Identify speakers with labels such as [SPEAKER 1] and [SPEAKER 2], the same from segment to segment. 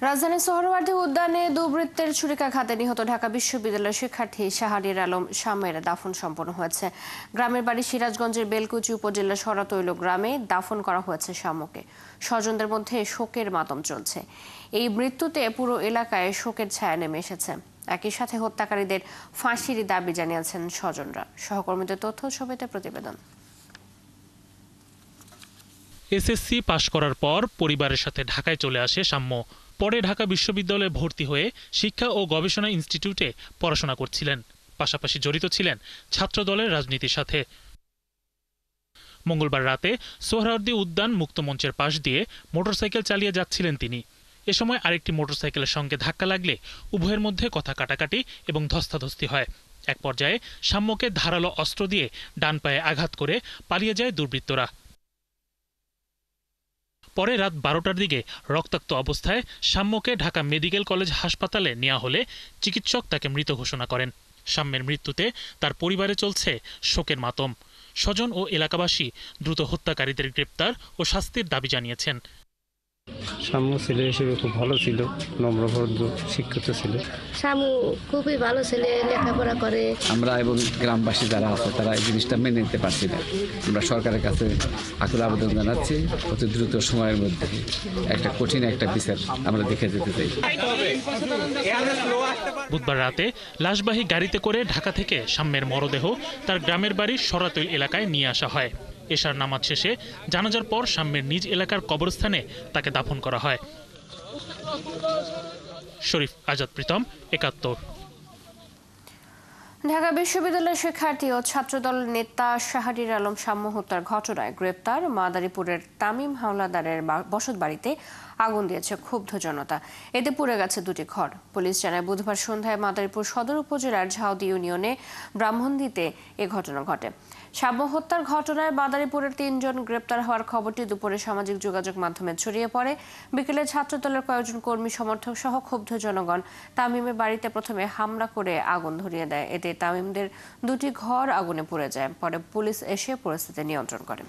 [SPEAKER 1] রাজধানীর সোহরাওয়ার্দী উদ্যানে দুর্বৃত্তের ছুরিকাঘাতে নিহত ঢাকা বিশ্ববিদ্যালয়ের শিক্ষার্থী শাহরিয়ার আলম শামের দাফন সম্পন্ন হয়েছে। গ্রামের বাড়ি সিরাজগঞ্জের বেলকুচি উপজেলার সরাতৈল গ্রামে দাফন করা হয়েছে শামকে। স্বজনদের মধ্যে শোকের মাতম চলছে। এই মৃত্যুতে পুরো এলাকায় শোকের ছায়া নেমে এসেছে। একই সাথে হত্যাকারীদের ফাঁসির দাবি জানিয়েছেন স্বজনরা। সহকর্মীদের তথ্য ছবিতে প্রতিবেদন।
[SPEAKER 2] এসএসসি পাশ করার পর পরিবারের সাথে ঢাকায় চলে আসে শাম্য। পরে ঢাকা বিশ্ববিদ্যালয়ে ভর্তি হয়ে শিক্ষা ও গবেষণা ইনস্টিটিউটে পড়াশোনা করছিলেন। পাশাপাশি জড়িত ছিলেন ছাত্রদলের রাজনীতির সাথে। মঙ্গলবার রাতে সোহরাওয়ার্দী উদ্যান মুক্তমঞ্চের পাশ দিয়ে মোটরসাইকেল চালিয়ে যাচ্ছিলেন তিনি। এ সময় আরেকটি মোটরসাইকেলের সঙ্গে ধাক্কা লাগলে উভয়ের মধ্যে কথা কাটাকাটি এবং ধস্তাধস্তি হয়। এক পর্যায়ে শাম্যকে ধারালো অস্ত্র দিয়ে ডান পায়ে আঘাত করে পালিয়ে যায় দুর্বৃত্তরা। পরে রাত 12টার দিকে রক্তাক্ত অবস্থায় শাম্যকে ঢাকা মেডিকেল কলেজ হাসপাতালে নেওয়া হলে চিকিৎসক তাকে মৃত ঘোষণা করেন। শাম্যের মৃত্যুতে তার পরিবারে চলছে শোকের মাতম। স্বজন ও এলাকাবাসী দ্রুত হত্যাকারীদের গ্রেপ্তার ও শাস্তির দাবি জানিয়েছেন।
[SPEAKER 3] শামু ছেলে হিসেবে খুব ভালো ছিল, নম্রভদ্র, শিক্ষিত ছিল।
[SPEAKER 4] শামু খুবই ভালো ছেলে, লেখাপড়া করে।
[SPEAKER 5] আমরা এবং গ্রামবাসী যারা আছে তারা এই জিনিসটা মেনে নিতে পারছি না। আমরা সরকারের কাছে আকুল আবেদন জানাচ্ছি, অতি দ্রুত সময়ের মধ্যে একটা কঠিন একটা বিচার আমরা দেখে যেতে চাই।
[SPEAKER 2] বুধবার রাতে লাশবাহী গাড়িতে করে ঢাকা থেকে শাম্যের মরদেহ তার গ্রামের বাড়ির সরাতৈল এলাকায় নিয়ে আসা হয়। এশার নামাজ শেষে জানাজার পর শাম্যের নিজ এলাকার কবরস্থানে তাকে দাফন করা হয়। শরীফ আজাদ প্রীতম, ৭১।
[SPEAKER 1] ঢাকা বিশ্ববিদ্যালয়ের শিক্ষার্থী ও ছাত্রদল নেতা শাহরিয়ার আলম শাম্য হত্যার ঘটনায় গ্রেপ্তার মাদারীপুরের তামিম হাওলাদারের বসতবাড়িতে আগুন দিয়েছে ক্ষুব্ধ জনতা। এতে পুড়ে গেছে দুটি ঘর। পুলিশ জানায়, বুধবার সন্ধ্যায় মাদারীপুর সদর উপজেলার ঝাউদি ইউনিয়নে ব্রাহ্মণদিতে এ ঘটনা ঘটে। শাম্য হত্যার ঘটনায় মাদারীপুরের ৩ জন গ্রেপ্তার হওয়ার খবরটি দুপুরে সামাজিক যোগাযোগ মাধ্যমে ছড়িয়ে পড়ে। বিকেলে ছাত্রদলের কয়েকজন কর্মী সমর্থক সহ ক্ষুব্ধ জনগণ তামিমের বাড়িতে প্রথমে হামলা করে আগুন ধরিয়ে দেয়। এতে তামিমদের দুটি ঘর আগুনে পুড়ে যায়। পরে পুলিশ এসে পরিস্থিতি নিয়ন্ত্রণ করে।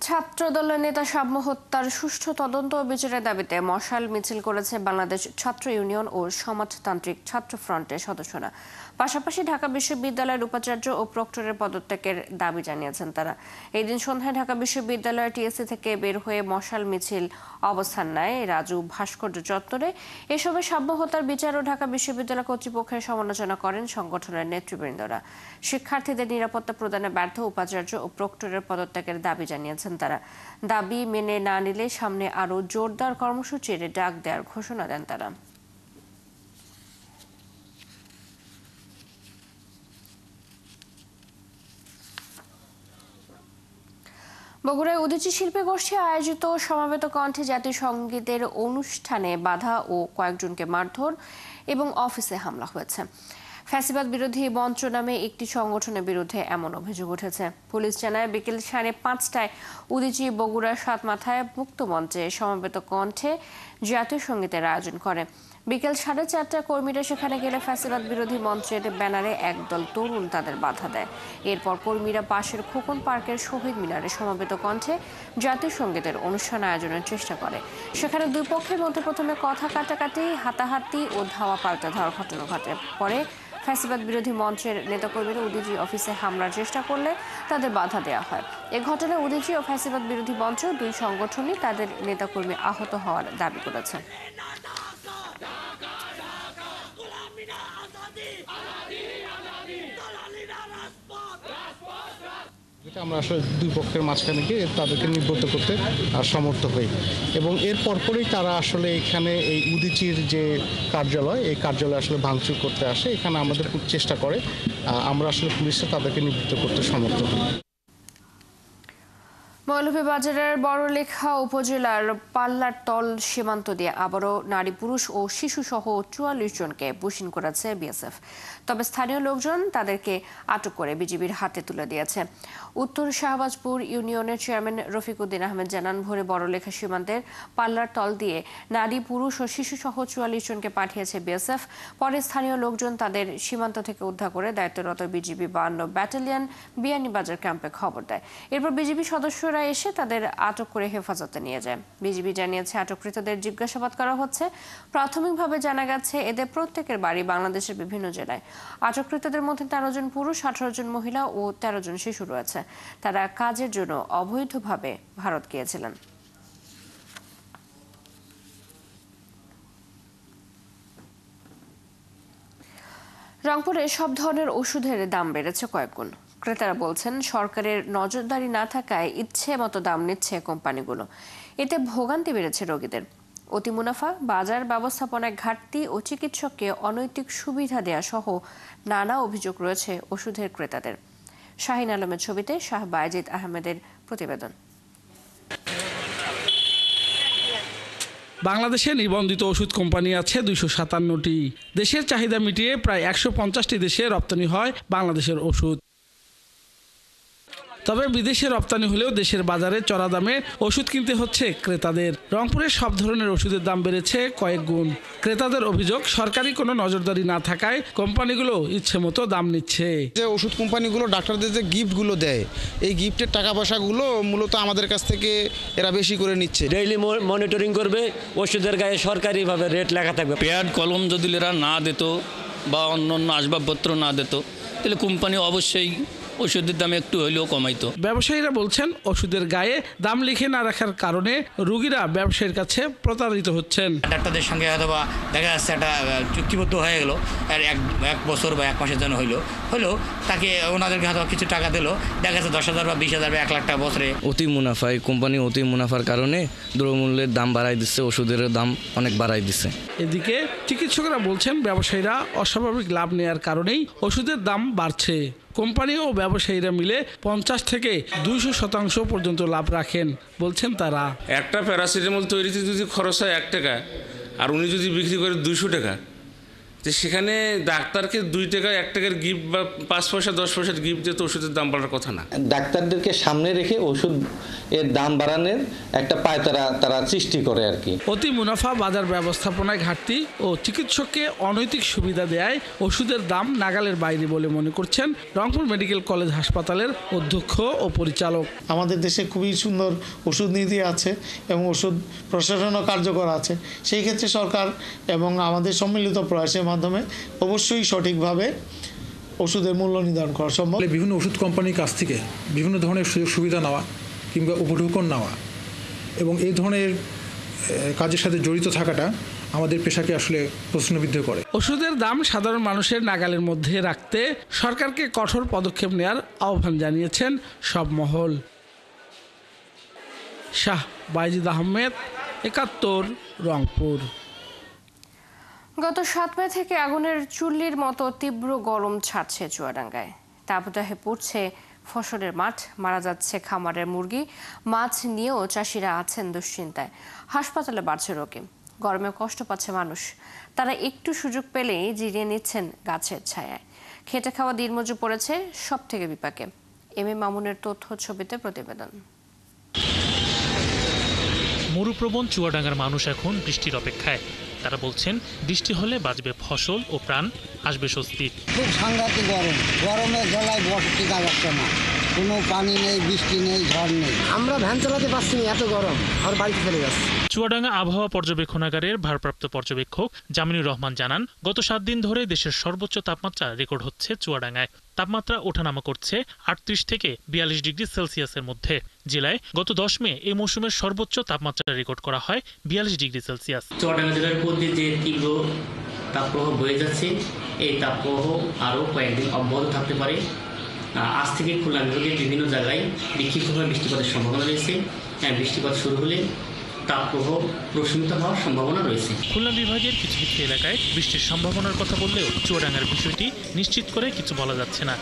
[SPEAKER 1] ছাত্রদলের নেতা শাম্য হত্যার সুষ্ঠু তদন্ত ও বিচারের দাবিতে মশাল মিছিল করেছে বাংলাদেশ ছাত্র ইউনিয়ন ও সমাজতান্ত্রিক ছাত্র ফ্রন্টের সদস্যরা। পাশাপাশি ঢাকা বিশ্ববিদ্যালয়ের উপাচার্য ও প্রক্টরের পদত্যাগের দাবি জানিয়েছেন তারা। এই দিন সন্ধ্যায় ঢাকা বিশ্ববিদ্যালয়ের টিএসসি থেকে বের হয়ে মশাল মিছিল অবস্থান নেয় রাজু ভাস্কর্য চত্বরে। এসবে শাম্য হত্যার বিচার ও ঢাকা বিশ্ববিদ্যালয় কর্তৃপক্ষের সমালোচনা করেন সংগঠনের নেতৃবৃন্দরা। শিক্ষার্থীদের নিরাপত্তা প্রদানে ব্যর্থ উপাচার্য ও প্রক্টরের পদত্যাগের দাবি জানিয়েছেন তারা। দাবি মেনে না নিলে সামনে আরো জোরদার কর্মসূচির ডাক দেওয়ার ঘোষণা দেন তারা। বগুড়ায় উদীচী শিল্পী গোষ্ঠী আয়োজিত সমবেত কণ্ঠে জাতীয় সঙ্গীতের অনুষ্ঠানে বাধা ও কয়েকজনকে মারধর এবং অফিসে হামলা হয়েছে। ফ্যাসিবাদ বিরোধী মঞ্চ নামে একটি সংগঠনের বিরুদ্ধে এমন অভিযোগ উঠেছে। পুলিশ জানায়, বিকেল 5:30টায় উদীচী বগুড়ার সাতমাথায় মুক্তমঞ্চে সমবেত কণ্ঠে জাতীয় সঙ্গীতের আয়োজন করে। বিকেল 4:30টায় কর্মীরা সেখানে গেলে ফ্যাসিবাদ বিরোধী মঞ্চের ব্যানারে একদল তরুণ তাদের বাধা দেয়। এরপর কর্মীরা পাশের খোকন পার্কের শহীদ মিনারে সমবেত কণ্ঠে জাতীয় সঙ্গীতের অনুষ্ঠান আয়োজনের চেষ্টা করে। সেখানে দুই পক্ষের মধ্যে প্রথমে কথা কাটাকাটি, হাতাহাতি ও ধাওয়া পাল্টা ধাওয়ার ঘটনা ঘটে। পরে ফ্যাসিবাদ বিরোধী মঞ্চের নেতাকর্মীরা উদীচী অফিসে হামলার চেষ্টা করলে তাদের বাধা দেওয়া হয়। এ ঘটনায় উদীচী ও ফ্যাসিবাদ বিরোধী মঞ্চ দুই সংগঠনই তাদের নেতাকর্মী আহত হওয়ার দাবি করেছে।
[SPEAKER 6] আমরা আসলে দুই পক্ষের মাঝখানে গিয়ে তাদেরকে নিবৃত্ত করতে সমর্থ হই এবং এর পরপরই তারা আসলে এখানে এই উদীচীর যে কার্যালয়, এই কার্যালয় আসলে ভাঙচুর করতে আসে। এখানে আমাদের চেষ্টা করে, আমরা আসলে পুলিশে তাদেরকে নিবৃত্ত করতে সমর্থ হই।
[SPEAKER 1] মৌলভীবাজারের বড়লেখা উপজেলার পাল্লারতল সীমান্ত দিয়ে আবারও নারী, পুরুষ ও শিশু সহ ৪৪ জনকে বুশিন করেছে বিএসএফ। তবে স্থানীয় লোকজন তাদেরকে আটক করে বিজিবির হাতে তুলে দিয়েছে। উত্তর শাহবাজপুর ইউনিয়নের চেয়ারম্যান রফিকুদ্দিন আহমেদ জানান, ভোরে বড়লেখা সীমান্তের পাল্লারতল দিয়ে নারী, পুরুষ ও শিশু সহ ৪৪ জনকে পাঠিয়েছে বিএসএফ। পরে স্থানীয় লোকজন তাদের সীমান্ত থেকে উদ্ধার করে দায়িত্বরত বিজিবি ৫২ ব্যাটালিয়ন বিয়ানীবাজার ক্যাম্পে খবর দেয়। এরপর বিজিবি সদস্যরা দুর্বৃত্তরা এসে তাদের আটক করে হেফাজতে নিয়ে যায়। বিজিবি জানিয়েছে আটককৃতদের জিজ্ঞাসাবাদ করা হচ্ছে। প্রাথমিকভাবে জানা গেছে এদের প্রত্যেকের বাড়ি বাংলাদেশের বিভিন্ন জেলায়। আটককৃতদের মধ্যে 13 জন পুরুষ, 18 জন মহিলা ও 13 জন শিশু রয়েছে। তারা কাজের জন্য অবৈধভাবে ভারত গিয়েছিলেন। রংপুরে সব ধরনের ওষুধের দাম বেড়েছে কয়েকগুণ। ক্রেতারা বলছেন সরকারের নজরদারি না থাকায় ইচ্ছে মতো দাম নিচ্ছে কোম্পানিগুলো। এতে ভোগান্তি বেড়েছে রোগীদের। অতি মুনাফা, বাজার ব্যবস্থাপনায় ঘাটতি ও চিকিৎসককে অনৈতিক সুবিধা দেয়া সহ নানা অভিযোগ রয়েছে ওষুধের ক্রেতাদের। শাহিন আলমের ছবিতে শাহ বায়েজিদ আহমেদের প্রতিবেদন।
[SPEAKER 7] বাংলাদেশে নিবন্ধিত ওষুধ কোম্পানি আছে 257টি। দেশের চাহিদা মিটিয়ে প্রায় 150টি দেশে রপ্তানি হয় বাংলাদেশের ওষুধ। তবে বিদেশে রপ্তানি হলেও দেশের বাজারে চড়া দামে ওষুধ কিনতে হচ্ছে ক্রেতাদের। রংপুরে সব ধরনের ওষুধের দাম বেড়েছে কয়েক গুণ। ক্রেতাদের অভিযোগ সরকারি কোনো নজরদারি না থাকায় কোম্পানিগুলো ইচ্ছে মতো দাম নিচ্ছে।
[SPEAKER 8] যে ওষুধ কোম্পানিগুলো ডাক্তারদের যে গিফটগুলো দেয়, এই গিফটের টাকা পয়সাগুলো মূলত আমাদের কাছ থেকে এরা বেশি করে নিচ্ছে।
[SPEAKER 9] ডেইলি মনিটরিং করবে, ওষুধের গায়ে সরকারিভাবে রেট লেখা থাকবে।
[SPEAKER 10] প্যাড কলম যদি এরা না দিত বা অন্য আসবাবপত্র না দিত, তাহলে কোম্পানি অবশ্যই ওষুধের দাম একটু হইলেও কমাইতো।
[SPEAKER 7] ব্যবসায়ীরা বলছেন ওষুধের গায়ে দাম লিখে না রাখার কারণে রোগীরা ব্যবসায়ীর কাছে প্রতারিত হচ্ছেন।
[SPEAKER 9] ডাক্তারদের সঙ্গে অথবা দেখা যাচ্ছে একটা চুক্তিবদ্ধ হয়ে গেল, এক বছর বা 1 মাসের জন্য হলো তাকে ওনাদেরকে হয়তো কিছু টাকা দিল, দেখা যাচ্ছে 10,000 বা 20,000 বা 1 লাখ টাকা বছরে।
[SPEAKER 10] অতি মুনাফায় কোম্পানি অতি মুনাফার কারণে দ্রব্যমূল্যের দাম বাড়াই দিচ্ছে, ওষুধের দাম অনেক বাড়াই দিচ্ছে।
[SPEAKER 7] এদিকে চিকিৎসকরা বলছেন ব্যবসায়ীরা অস্বাভাবিক লাভ নেয়ার কারণেই ওষুধের দাম বাড়ছে। কোম্পানি ও ব্যবসায়ীরা মিলে 50 থেকে 200% পর্যন্ত লাভ রাখেন বলছেন তারা।
[SPEAKER 11] একটা প্যারাসিটামল তৈরিতে যদি খরচ হয় 1 টাকা আর উনি যদি বিক্রি করে 200 টাকা, তো সেখানে ডাক্তারকে 2 টাকা 1 টাকার গিফট বা 5 পয়সা 10 পয়সার গিফট দিয়ে তো ওষুধের দাম বাড়ার কথা না।
[SPEAKER 12] ডাক্তারদেরকে সামনে রেখে ওষুধ এর দাম বাড়ানোর একটা পায়তারা তারা সৃষ্টি করে আর কি।
[SPEAKER 7] অতি মুনাফা, বাজার ব্যবস্থাপনায় ঘাটতি ও চিকিৎসককে অনৈতিক সুবিধা দেয় ওষুধের দাম নাগালের বাইরে বলে মনে করছেন রংপুর মেডিকেল কলেজ হাসপাতালের অধ্যক্ষ ও পরিচালক।
[SPEAKER 6] আমাদের দেশে খুবই সুন্দর ওষুধ নীতি আছে এবং ওষুধ প্রশাসনও কার্যকর আছে। সেই ক্ষেত্রে সরকার এবং আমাদের সম্মিলিত প্রয়াসের মাধ্যমে অবশ্যই সঠিকভাবে ওষুধের মূল্য নির্ধারণ করা সম্ভব।
[SPEAKER 13] বিভিন্ন ওষুধ কোম্পানির কাছ থেকে বিভিন্ন ধরনের সুযোগ সুবিধা নেওয়া কিংবা উপঢৌকন নেওয়া এবং এই ধরনের কাজের সাথে জড়িত থাকাটা আমাদের পেশাকে আসলে প্রশ্নবিদ্ধ করে।
[SPEAKER 7] ওষুধের দাম সাধারণ মানুষের নাগালের মধ্যে রাখতে সরকারকে কঠোর পদক্ষেপ নেওয়ার আহ্বান জানিয়েছেন সব মহল। শাহ বায়েজিদ আহমেদ, 71, রংপুর।
[SPEAKER 1] গত 7 মে থেকে আগুনের চুল্লির মতো তীব্র গরম ছাড়ছে চুয়াডাঙ্গায়। তাপদাহে পড়ছে ফসলের মাঠ, মারা যাচ্ছে খামারের মুরগি, মাছ নিয়েও চাষিরা আছেন দুশ্চিন্তায়। হাসপাতালে বাড়ছে রোগী, গরমে কষ্ট পাচ্ছে মানুষ। তারা একটু সুযোগ পেলেই জিরিয়ে নিচ্ছেন গাছের ছায়ায়। খেটে খাওয়া দিনমজুর পড়েছে সব থেকে বিপাকে। এম এ মামুনের তথ্য ছবিতে প্রতিবেদন।
[SPEAKER 2] মরুপ্রবণ চুয়াডাঙ্গার মানুষ এখন বৃষ্টির অপেক্ষায়। তারা বলছেন বৃষ্টি হলে বাঁচবে ফসল ও প্রাণ, আসবে স্বস্তি।
[SPEAKER 14] খুব সাংঘাতিক গরম, গরমের গলায় বসে টিকা যাচ্ছে না। কোনো পানি নেই, বৃষ্টি নেই, ঝড় নেই। আমরা ভ্যান চালাতে পারছি না, এত গরম, আর বাড়িতে চলে যাচ্ছে।
[SPEAKER 2] চুয়াডাঙ্গা আবহাওয়া পর্যবেক্ষণাগারের ভারপ্রাপ্ত পর্যবেক্ষক জামিনুর রহমান জানান, গত 7 দিন ধরে দেশের সর্বোচ্চ তাপমাত্রা রেকর্ড হচ্ছে চুয়াডাঙ্গায়। তাপমাত্রা ওঠানামা করছে 38 থেকে 42 ডিগ্রি সেলসিয়াসের মধ্যে। জেলায় গত 10 মে এই মৌসুমের সর্বোচ্চ তাপমাত্রা রেকর্ড করা হয় 42 ডিগ্রি সেলসিয়াস।
[SPEAKER 15] চুয়াডাঙ্গা জেলার মধ্যে যে তীব্র তাপপ্রবাহ বয়ে যাচ্ছে, এই তাপপ্রবাহ আরও কয়েকদিন অব্যাহত থাকতে পারে। আজ থেকে খুলনা বিভাগের বিভিন্ন জায়গায় বিক্ষিপ্তভাবে বৃষ্টিপাতের সম্ভাবনা রয়েছে। বৃষ্টিপাত শুরু হলে তাপপ্রবাহ প্রশমিত হওয়ার সম্ভাবনা রয়েছে।
[SPEAKER 2] খুলনা বিভাগের কিছু কিছু এলাকায় বৃষ্টির সম্ভাবনার কথা বললেও চুয়াডাঙ্গার বিষয়টি নিশ্চিত করে কিছু বলা যাচ্ছে না।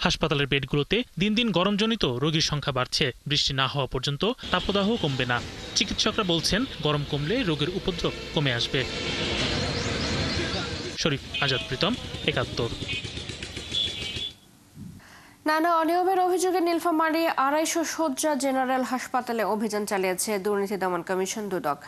[SPEAKER 2] হাসপাতালের বেডগুলোতে দিন দিন গরমজনিত রোগীর সংখ্যা বাড়ছে। বৃষ্টি না হওয়া পর্যন্ত তাপদাহ কমবে না। চিকিৎসকরা বলছেন গরম কমলে রোগের উপদ্রব কমে আসবে। শরীফ আজাদ প্রীতম, 71।
[SPEAKER 1] নানা অনিয়মের অভিযোগে নীলফামারী 250 শয্যা জেনারেল হাসপাতালে অভিযান চালিয়েছে দুর্নীতি দমন কমিশন দুদক।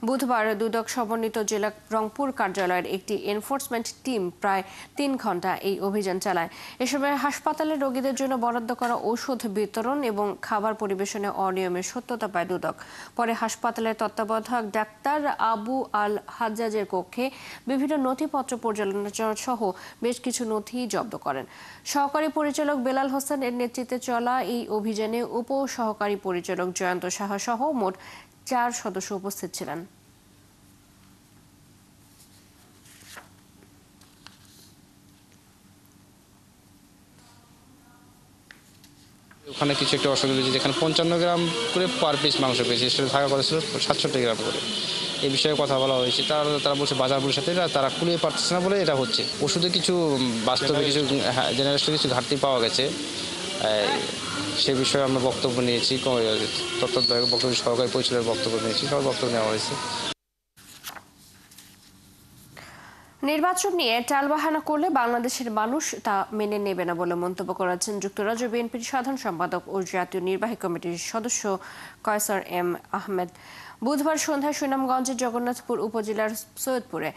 [SPEAKER 1] বুধবার দুদক সমন্বিত জেলা রংপুর কার্যালয়ের একটি এনফোর্সমেন্ট টিম প্রায় 3 ঘণ্টা এই অভিযান চালায়। এ সময় হাসপাতালের রোগীদের জন্য বরাদ্দ করা ওষুধ বিতরণ এবং খাবার পরিবেশনে অনিয়মের সত্যতা পায় দুদক। পরে হাসপাতালের তত্ত্বাবধায়ক ডাক্তার আবু আল হাজ্জাজের কক্ষে বিভিন্ন নথিপত্র পর্যালোচনা সহ বেশ কিছু নথি জব্দ করেন। সহকারী পরিচালক বেলাল হোসেনের নেতৃত্বে চলা এই অভিযানে উপ সহকারী পরিচালক জয়ন্ত সাহা সহ মোট 4 সদস্য উপস্থিত ছিলেন।
[SPEAKER 3] ওখানে কিছু একটা অসুবিধা হয়েছে, যেখানে 55 গ্রাম করে পার পিস মাংস পেয়েছে, সেটা থাকা কথা ছিল 67 গ্রাম করে। এই বিষয়ে কথা বলা হয়েছে। তারা বলছে বাজারগুলোর সাথে তারা কুলিয়ে পারতেছে না বলে এটা হচ্ছে। ওষুধে কিছু বাস্তবে কিছু জেনারেশনে কিছু ঘাটতি পাওয়া গেছে, সে বিষয়ে আমরা বক্তব্য নিয়েছি। তত্ত্বাবধায়ক বক্তব্য, সহকারী পরিচালকের বক্তব্য নিয়েছি, সবার বক্তব্য নেওয়া হয়েছে।
[SPEAKER 1] নির্বাচন নিয়ে টালবাহানা করলে বাংলাদেশের মানুষ তা মেনে নেবে না বলে মন্তব্য করেছেন যুক্তরাজ্য বিএনপির সাধারণ সম্পাদক ও জাতীয় নির্বাহী কমিটির সদস্য কয়সার এম আহমেদ। বুধবার সন্ধ্যায় সুনামগঞ্জের জগন্নাথপুর উপজেলার সৈয়দপুরে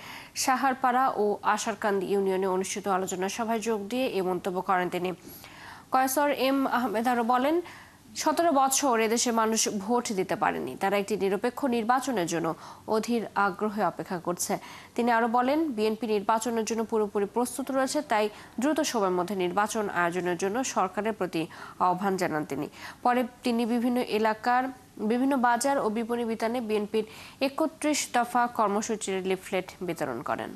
[SPEAKER 1] সাহারপাড়া ও আশারকান্দি ইউনিয়নে অনুষ্ঠিত আলোচনা সভায় যোগ দিয়ে এ মন্তব্য করেন তিনি। কয়সার এম আহমেদ আরও বলেন, 17 বছর এদেশের মানুষ ভোট দিতে পারেনি। তারা একটি নিরপেক্ষ নির্বাচনের জন্য অধীর আগ্রহে অপেক্ষা করছে। তিনি আরো বলেন, বিএনপি নির্বাচনের জন্য পুরোপুরি প্রস্তুত রয়েছে, তাই দ্রুত সময়ের মধ্যে নির্বাচন আয়োজনের জন্য সরকারের প্রতি আহ্বান জানান তিনি। পরে তিনি বিভিন্ন এলাকার বিভিন্ন বাজার ও বিপণী বিতানে বিএনপির 31 দফা কর্মসূচির লিফলেট বিতরণ করেন।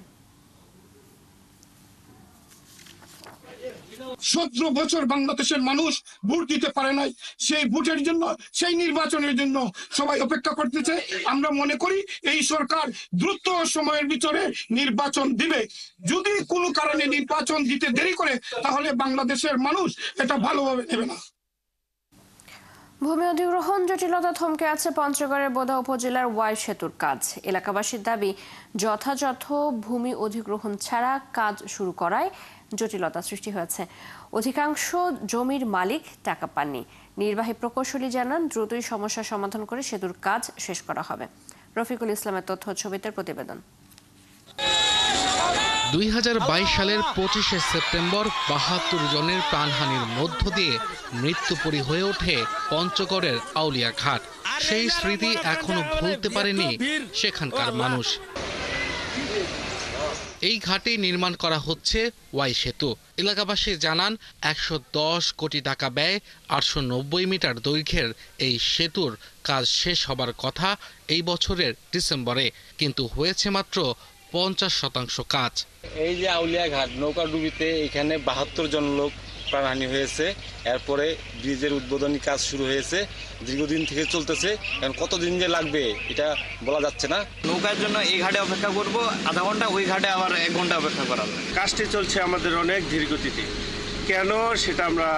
[SPEAKER 16] 17 বছর বাংলাদেশের মানুষ ভোট দিতে পারে নাই। সেই ভোটের জন্য, সেই নির্বাচনের জন্য সবাই অপেক্ষা করতেছে। আমরা মনে করি এই সরকার দ্রুত সময়ের ভিতরে নির্বাচন দিবে। যদি কোনো কারণে নির্বাচন দিতে দেরি করে, তাহলে বাংলাদেশের মানুষ এটা ভালোভাবে নেবে না।
[SPEAKER 1] ভূমি অধিগ্রহণ জটিলতা থমকে আছে পঞ্চগড়ের বোদা উপজেলার ওয়াই সেতুর কাজ। এলাকাবাসীর দাবি, যথাযথ ভূমি অধিগ্রহণ ছাড়া কাজ শুরু করায় জটিলতা সৃষ্টি হয়েছে। অধিকাংশ জমির মালিক টাকা পাননি। নির্বাহী প্রকৌশলী জানান, দ্রুতই সমস্যার সমাধান করে সেতুর কাজ শেষ করা হবে। রফিকুল ইসলামের তথ্য ছবিতে প্রতিবেদন।
[SPEAKER 17] 2022 সালের 25শে সেপ্টেম্বর 72 জনের প্রাণহানির মধ্য দিয়ে মৃত্যুপুরী হয়ে ওঠে পঞ্চগড়ের আউলিয়া ঘাট। সেই স্মৃতি এখনো ভুলতে পারেনি সেখানকার মানুষ। এই ঘাটে নির্মাণ করা হচ্ছে ওয়াই সেতু। এলাকাবাসী জানান, 110 কোটি টাকা ব্যয় 890 মিটার দৈর্ঘ্যের এই সেতুর কাজ শেষ হবার কথা এই বছরের ডিসেম্বরে, কিন্তু হয়েছে মাত্র 50% কাজ।
[SPEAKER 18] এই যে আউলিয়া ঘাট নৌকা ডুবিতে এখানে 72 জন লোক প্রাণহানি হয়েছে। এরপরে ব্রিজের উদ্বোধনী কাজ শুরু হয়েছে, দীর্ঘদিন থেকে চলতেছে। এখন কতদিন যে লাগবে এটা বলা যাচ্ছে না।
[SPEAKER 19] নৌকার জন্য এই ঘাটে অপেক্ষা করব আধা ঘন্টা, ওই ঘাটে আবার 1 ঘন্টা অপেক্ষা করা হবে।
[SPEAKER 20] কাজটি চলছে আমাদের অনেক ধীরগতিতে, কেন সেটা আমরা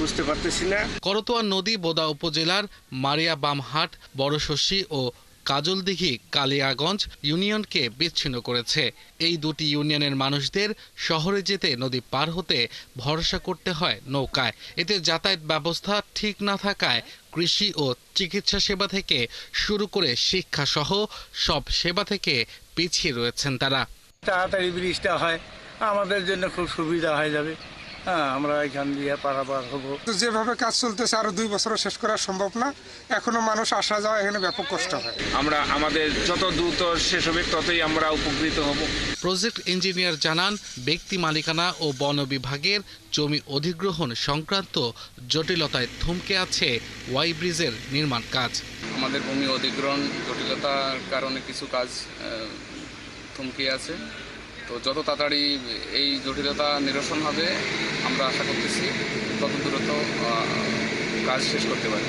[SPEAKER 20] বুঝতে পারতেছি না।
[SPEAKER 17] করতোয়া নদী বোদা উপজেলার মারিয়া বামহাট, বড়শশী ও কাজলদিঘি কালিয়াগঞ্জ ইউনিয়নকে বিচ্ছিন্ন করেছে। এই দুটি ইউনিয়নের মানুষদের শহরে যেতে নদী পার হতে ভরসা করতে হয় নৌকায়। এতে যাতায়াত ব্যবস্থা ঠিক না থাকায় কৃষি ও চিকিৎসা সেবা থেকে শুরু করে শিক্ষা সহ সব সেবা থেকে পিছিয়ে রয়েছেন তারা।
[SPEAKER 20] তাড়াতাড়ি ব্রিজটা হয় আমাদের জন্য খুব সুবিধা হয়ে যাবে। আমরা এখান দিয়ে পারাপার হবো।
[SPEAKER 21] যেভাবে কাজ চলতেছে আরো 2 বছর শেষ করা সম্ভব না। এখনো মানুষ আসা যাওয়া এখানে ব্যাপক কষ্ট হয়।
[SPEAKER 11] আমরা আমাদের যত দ্রুত শেষ হবে ততই আমরা উপকৃত হব।
[SPEAKER 17] প্রজেক্ট ইঞ্জিনিয়ার জানান, ব্যক্তি মালিকানা ও বন বিভাগের জমি অধিগ্রহণ সংক্রান্ত জটিলতায় থমকে আছে ওয়াই ব্রিজের নির্মাণ কাজ।
[SPEAKER 22] আমাদের ভূমি অধিগ্রহণ জটিলতার কারণে কিছু কাজ থমকে আছে। তো যত তাড়াতাড়ি এই জটিলতা নিরসন হবে আমরা আশা করতেছি তত দ্রুত কাজ শেষ করতে পারি।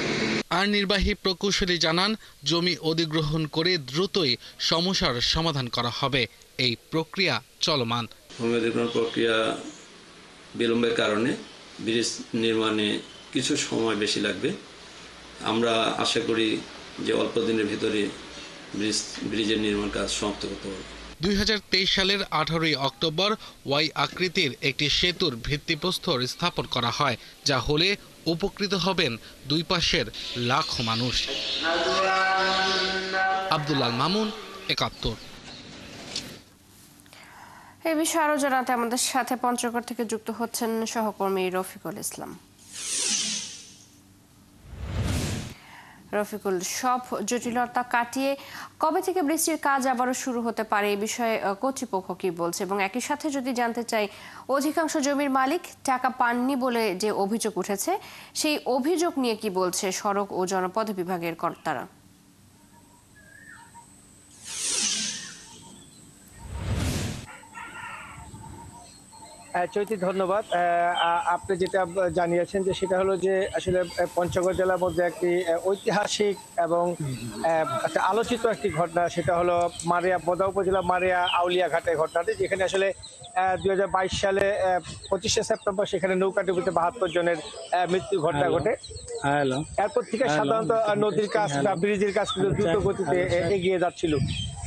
[SPEAKER 17] আর নির্বাহী প্রকৌশলী জানান, জমি অধিগ্রহণ করে দ্রুতই সমস্যার সমাধান করা হবে। এই প্রক্রিয়া চলমান।
[SPEAKER 23] ভূমি অধিগ্রহণ প্রক্রিয়া বিলম্বের কারণে ব্রিজ নির্মাণে কিছু সময় বেশি লাগবে। আমরা আশা করি যে অল্প দিনের ভিতরে ব্রিজের নির্মাণ কাজ সমাপ্ত করতে পারব।
[SPEAKER 17] 2023 সালের 18 অক্টোবর ওয়াই আকৃতির একটি সেতুর ভিত্তিপ্রস্তর স্থাপন করা হয়, যা হলে উপকৃত হবেন দুই পাশের লাখো মানুষ। আব্দুল্লাহ মামুন, 71।
[SPEAKER 1] এই বিষয়ে আরো জানাতে আমাদের সাথে পঞ্চগড় থেকে যুক্ত হচ্ছেন সহকর্মী রফিকুল ইসলাম। রফিকুল, সব জটিলতা কাটিয়ে কবে থেকে বৃষ্টির কাজ আবারও শুরু হতে পারে এই বিষয়ে কর্তৃপক্ষ কি বলছে, এবং একই সাথে যদি জানতে চাই অধিকাংশ জমির মালিক টাকা পাননি বলে যে অভিযোগ উঠেছে সেই অভিযোগ নিয়ে কি বলছে সড়ক ও জনপথ বিভাগের কর্তারা?
[SPEAKER 4] চৈতি, ধন্যবাদ। আপনি যেটা জানিয়েছেন যে সেটা হলো যে আসলে পঞ্চগড় জেলার মধ্যে একটি ঐতিহাসিক এবং একটা আলোচিত একটি ঘটনা, সেটা হলো বোদা উপজেলা মারিয়া আউলিয়া ঘাটের ঘটনাটি, যেখানে আসলে 2022 সালে 25শে সেপ্টেম্বর সেখানে নৌকাডুবিতে 72 জনের মৃত্যু ঘটনা ঘটে। এরপর থেকে সাধারণত নদীর কাজ বা ব্রিজের কাজ কিন্তু দ্রুত গতিতে এগিয়ে যাচ্ছিল।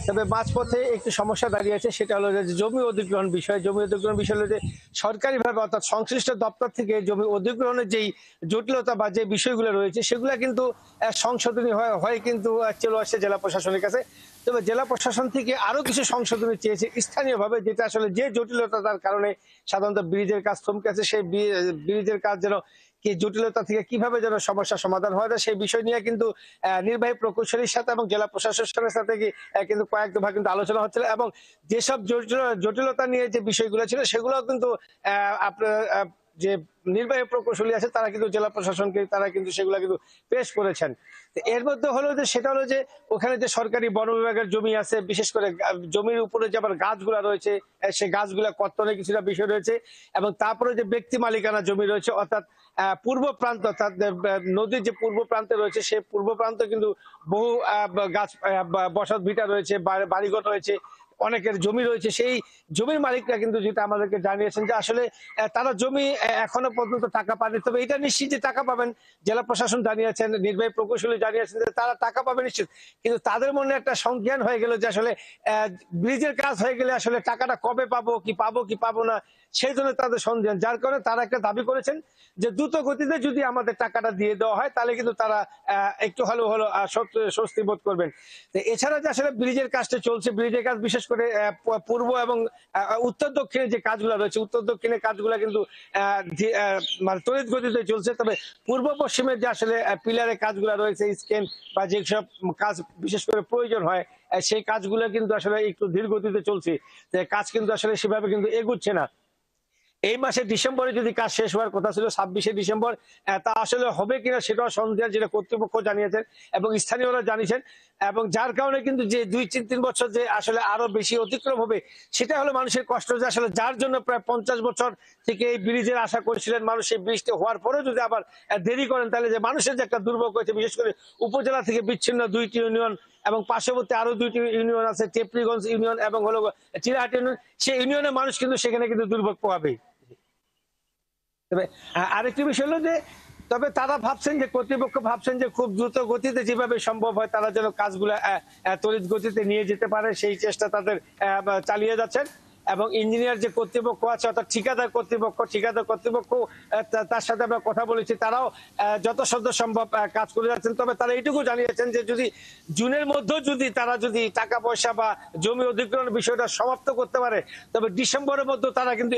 [SPEAKER 4] তবে মাঝপথে একটি সমস্যা দাঁড়িয়েছে, সেটা হলো যে জমি অধিগ্রহণ বিষয়। জমি অধিগ্রহণ বিষয় হলো যে সরকারিভাবে অর্থাৎ সংশ্লিষ্ট দপ্তর থেকে জমি অধিগ্রহণের যেই জটিলতা বা যে বিষয়গুলো রয়েছে সেগুলো কিন্তু সংশোধনী হয়ে কিন্তু চলে আসছে জেলা প্রশাসনের কাছে। তবে জেলা প্রশাসন থেকে আরো কিছু সংশোধনী চেয়েছে স্থানীয়ভাবে, যেটা আসলে যে জটিলতার কারণে সাধারণত ব্রিজের কাজ থমকে আছে, সেই ব্রিজের কাজ যেন কি জটিলতা থেকে কিভাবে যেন সমস্যার সমাধান হওয়া যায় সেই বিষয় নিয়ে কিন্তু নির্বাহী প্রকৌশলীর সাথে এবং জেলা প্রশাসনের সাথে কিন্তু কয়েক দফা কিন্তু আলোচনা হচ্ছিল, এবং যেসব জটিলতা নিয়ে যে বিষয়গুলো ছিল সেগুলো কিন্তু আপনার যে নির্বাহী প্রকৌশলী আছে তারা কিন্তু জেলা প্রশাসনকে তারা কিন্তু সেগুলো কিন্তু পেশ করেছেন। এর মধ্যে হলো যে সেটা হলো যে ওখানে যে সরকারি বন বিভাগের জমি আছে, বিশেষ করে জমির উপরে যে আবার গাছগুলা রয়েছে সেই গাছগুলা কর্তনের কিছুটা বিষয় রয়েছে, এবং তারপরে যে ব্যক্তি মালিকানা জমি রয়েছে অর্থাৎ পূর্ব প্রান্ত অর্থাৎ নদীর যে পূর্ব প্রান্তে রয়েছে সেই পূর্ব প্রান্তে কিন্তু বহু গাছ বসত ভিটা রয়েছে, বাড়িঘর রয়েছে, অনেকের জমি রয়েছে। সেই জমির মালিকরা কিন্তু যেটা আমাদেরকে জানিয়েছেন যে আসলে তারা জমি এখনো পর্যন্ত টাকা পায়নি, তবে এটা নিশ্চিত যে টাকা পাবেন। জেলা প্রশাসন জানিয়েছেন, নির্বাহী প্রকৌশলী জানিয়েছেন যে তারা টাকা পাবে নিশ্চিত, কিন্তু তাদের মনে একটা সংজ্ঞান হয়ে গেল যে আসলে ব্রিজের কাজ হয়ে গেলে আসলে টাকাটা কবে পাবো কি পাবো না, সেই জন্য তাদের সন্দেহ, যার কারণে তারা একটা দাবি করেছেন যে দ্রুত গতিতে যদি আমাদের টাকাটা দিয়ে দেওয়া হয় তাহলে কিন্তু তারা একটু হলো স্বস্তি বোধ করবেন। এছাড়া যে আসলে ব্রিজের কাজটা চলছে, ব্রিজের কাজ বিশেষ করে পূর্ব এবং উত্তর দক্ষিণে যে কাজগুলো রয়েছে, উত্তর দক্ষিণের কাজগুলো কিন্তু মানে তড়িৎ গতিতে চলছে, তবে পূর্ব পশ্চিমের যে আসলে পিলারের কাজগুলো রয়েছে, স্কেন বা যেসব কাজ বিশেষ করে প্রয়োজন হয় সেই কাজগুলো কিন্তু আসলে একটু ধীর গতিতে চলছে, কাজ কিন্তু আসলে সেভাবে কিন্তু এগুচ্ছে না। এই মাসে ডিসেম্বরে যদি কাজ শেষ হওয়ার কথা ছিল 26শে ডিসেম্বর, তা আসলে হবে কিনা সেটাও সন্দেহ, যেটা কর্তৃপক্ষ জানিয়েছেন এবং স্থানীয়রা জানিয়েছেন, এবং যার কারণে কিন্তু যে 2-3 বছর যে আসলে আরো বেশি অতিক্রম হবে সেটা হলো মানুষের কষ্ট, যে আসলে যার জন্য প্রায় 50 বছর থেকে এই ব্রিজের আশা করেছিলেন মানুষ, এই ব্রিজটি হওয়ার পরেও যদি আবার দেরি করেন তাহলে যে মানুষের যে একটা দুর্ভোগ হয়েছে, বিশেষ করে উপজেলা থেকে বিচ্ছিন্ন 2টি ইউনিয়ন এবং পার্শ্ববর্তী আরো 2টি ইউনিয়ন আছে, টেপরিগঞ্জ ইউনিয়ন এবং হলো চিরাহাট ইউনিয়ন, সেই ইউনিয়নের মানুষ কিন্তু সেখানে কিন্তু দুর্ভোগ পাবে। তবে আরেকটি বিষয় হলো যে তবে তারা ভাবছেন যে কর্তৃপক্ষ ভাবছেন যে খুব দ্রুত গতিতে যেভাবে সম্ভব হয় তারা যেন কাজগুলো তড়িৎ গতিতে নিয়ে যেতে পারে সেই চেষ্টা তাদের চালিয়ে যাচ্ছেন, এবং ইঞ্জিনিয়ার যে কর্তৃপক্ষ আছে অর্থাৎ ঠিকাদার কর্তৃপক্ষ তার সাথে আমরা কথা বলেছি, তারাও যথাসাধ্য সম্ভব কাজ করে যাচ্ছেন। তবে তারা এইটুকু জানিয়েছেন যে যদি জুনের মধ্যেও যদি তারা যদি টাকা পয়সা বা জমি অধিগ্রহণ বিষয়টা সমাপ্ত করতে পারে তবে ডিসেম্বরের মধ্যে তারা কিন্তু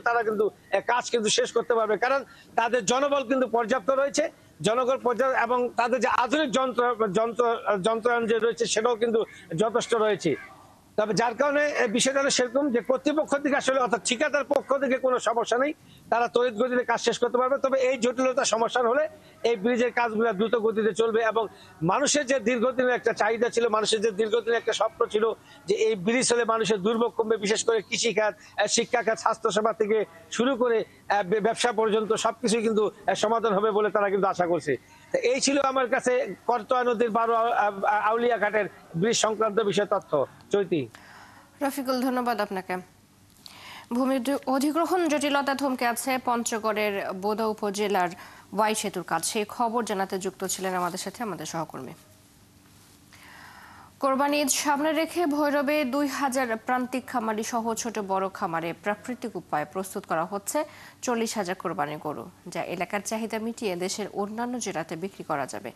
[SPEAKER 4] তারা কিন্তু কাজ কিন্তু শেষ করতে পারবে, কারণ তাদের জনবল কিন্তু পর্যাপ্ত রয়েছে, জনগণ পর্যাপ্ত, এবং তাদের যে আধুনিক যন্ত্রায়ন যে রয়েছে সেটাও কিন্তু যথেষ্ট রয়েছে। তবে যার কারণে বিষয়টা হলো সেরকম যে কর্তৃপক্ষ থেকে আসলে অর্থাৎ ঠিকাদার পক্ষ থেকে কোনো সমস্যা নেই, তারা তড়িৎ গতিতে কাজ শেষ করতে পারবে। তবে এই জটিলতা সমস্যা হলে এই ব্রিজের কাজগুলো দ্রুত গতিতে চলবে, এবং মানুষের যে দীর্ঘদিনের একটা চাহিদা ছিল, মানুষের যে দীর্ঘদিনের একটা স্বপ্ন ছিল যে এই ব্রিজ হলে মানুষের দুর্ভোগ কমবে, বিশেষ করে কৃষিখাত, শিক্ষাখাত, স্বাস্থ্যসেবা থেকে শুরু করে ব্যবসা পর্যন্ত সবকিছুই কিন্তু সমাধান হবে বলে তারা কিন্তু আশা করছে। এই ছিল আমার কাছে করতোয়া নদীর 12 আউলিয়া ঘাটের ব্রিজ সংক্রান্ত বিষয় তথ্য। চৈতি।
[SPEAKER 1] রফিকুল, ধন্যবাদ আপনাকে। ভূমি অধিগ্রহণ জটিলতা থমকে আছে পঞ্চগড়ের বোদা উপজেলার ওয়াই সেতুর কাজ, সেই খবর জানাতে যুক্ত ছিলেন আমাদের সাথে আমাদের সহকর্মী। কোরবানি ঈদ সামনে রেখে ভৈরবে 2000 প্রান্তিক খামারি সহ ছোট বড় খামারে প্রাকৃতিক উপায়ে প্রস্তুত করা হচ্ছে 40,000 কোরবানির গরু, যা এলাকার চাহিদা মিটিয়ে দেশের অন্যান্য জেলাতে বিক্রি করা যাবে।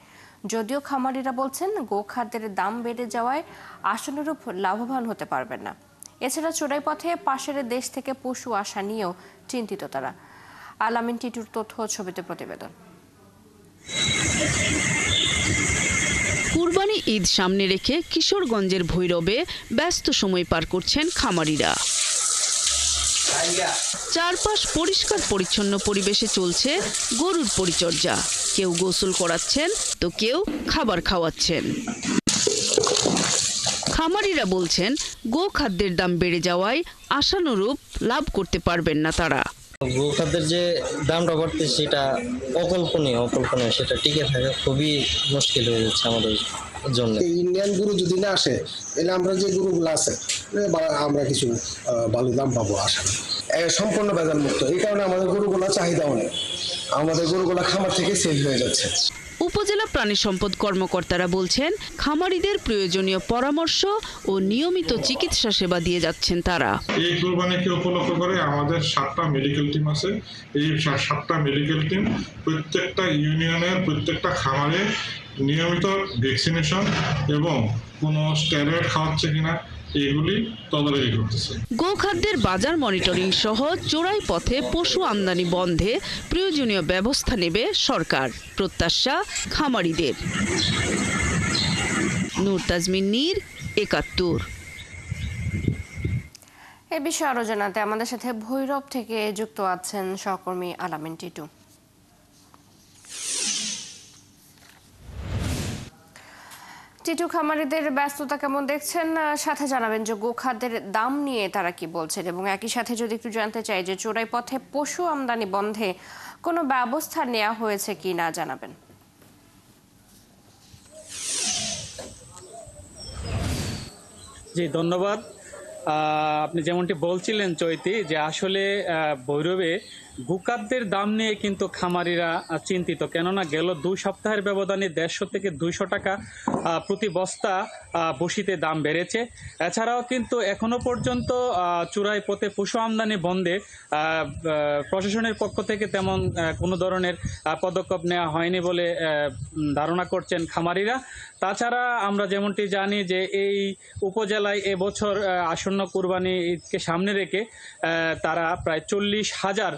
[SPEAKER 1] যদিও খামারিরা বলছেন গোখাদ্যের দাম বেড়ে যাওয়ায় আশানুরূপ লাভবান হতে পারবেন না। এছাড়া চোরাই পথে পাশের দেশ থেকে পশু আসা নিয়েও চিন্তিত তারা। আলামিন টিটুর তথ্য ছবিতে প্রতিবেদন।
[SPEAKER 5] কুরবানি ঈদ সামনে রেখে কিশোরগঞ্জের ভৈরবে ব্যস্ত সময় পার করছেন খামারিরা। চারপাশ পরিষ্কার পরিচ্ছন্ন পরিবেশে চলছে গরুর পরিচর্যা। কেউ গোসল করাচ্ছেন তো কেউ খাবার খাওয়াচ্ছেন। খামারিরা বলছেন গোখাদ্যের দাম বেড়ে যাওয়ায় আশানুরূপ লাভ করতে পারবেন না তারা।
[SPEAKER 8] গোখাদ্যের যে দামটা বাড়তেছে সেটা অকল্পনীয়, সেটা টিকে থাকা খুবই মুশকিল হয়ে যাচ্ছে আমাদের জন্য।
[SPEAKER 9] ইন্ডিয়ান গরু যদি না আসে তাহলে আমরা যে গরুগুলো আছে আমরা কিছু ভালো দাম পাবো আশা সম্পূর্ণ ভেজাল মুক্ত। এই কারণে আমাদের গরুগুলো চাহিদা অনেক, আমাদের গরুগুলো খামার থেকে সেল হয়ে যাচ্ছে।
[SPEAKER 5] উপজেলা প্রাণী সম্পদ কর্মকর্তারা বলছেন খামারিদের প্রয়োজনীয় পরামর্শ ও নিয়মিত চিকিৎসা সেবা দিয়ে যাচ্ছেন তারা।
[SPEAKER 24] এই কোরবানিকে উপলক্ষ করে আমাদের 7টা মেডিকেল টিম আছে। এই 7টা মেডিকেল টিম প্রত্যেকটা ইউনিয়নের প্রত্যেকটা খামারে নিয়মিত ভ্যাকসিনেশন এবং কোনো স্টেরয়েড খাওয়াচ্ছে কিনা এগুলি তদারকি করতেছে।
[SPEAKER 5] গোখাদ্যের বাজার মনিটরিং সহ চোরাই পথে পশু আমদানি বন্ধে প্রয়োজনীয় ব্যবস্থা নেবে সরকার, প্রত্যাশা খামারিদের। নূর তাজমিন নীর, 71।
[SPEAKER 1] এ বিষয়ে আরো জানাতে আমাদের সাথে ভৈরব থেকে যুক্ত আছেন সহকর্মী আলামিন টিটু। টিটু, খামারিদের ব্যস্ততা কেমন দেখছেন? সাথে জানাবেন যে গোখাদ্যের দাম নিয়ে তারা কি বলছেন, এবং একই সাথে যদি একটু জানতে চাই যে চোরাই পথে পশু আমদানি বন্ধে কোনো ব্যবস্থা নেওয়া হয়েছে কি না জানাবেন।
[SPEAKER 25] জি ধন্যবাদ। আপনি যেমনটি বলছিলেন চৈতি, যে আসলে ভৈরবে গোখাদ্যের দাম নিয়ে কিন্তু খামারিরা চিন্তিত, কেননা গেল 2 সপ্তাহের ব্যবধানে 150 থেকে 200 টাকা প্রতি বস্তা বসিতে দাম বেড়েছে। এছাড়াও কিন্তু এখনো পর্যন্ত চোরাই পথে পশু আমদানি বন্ধে প্রশাসনের পক্ষ থেকে তেমন কোনো ধরনের পদক্ষেপ নেওয়া হয়নি বলে ধারণা করছেন খামারিরা। তাছাড়া আমরা যেমনটি জানি যে এই উপজেলায় এবছর আসন্ন কুরবানি ঈদকে সামনে রেখে তারা প্রায় 40,000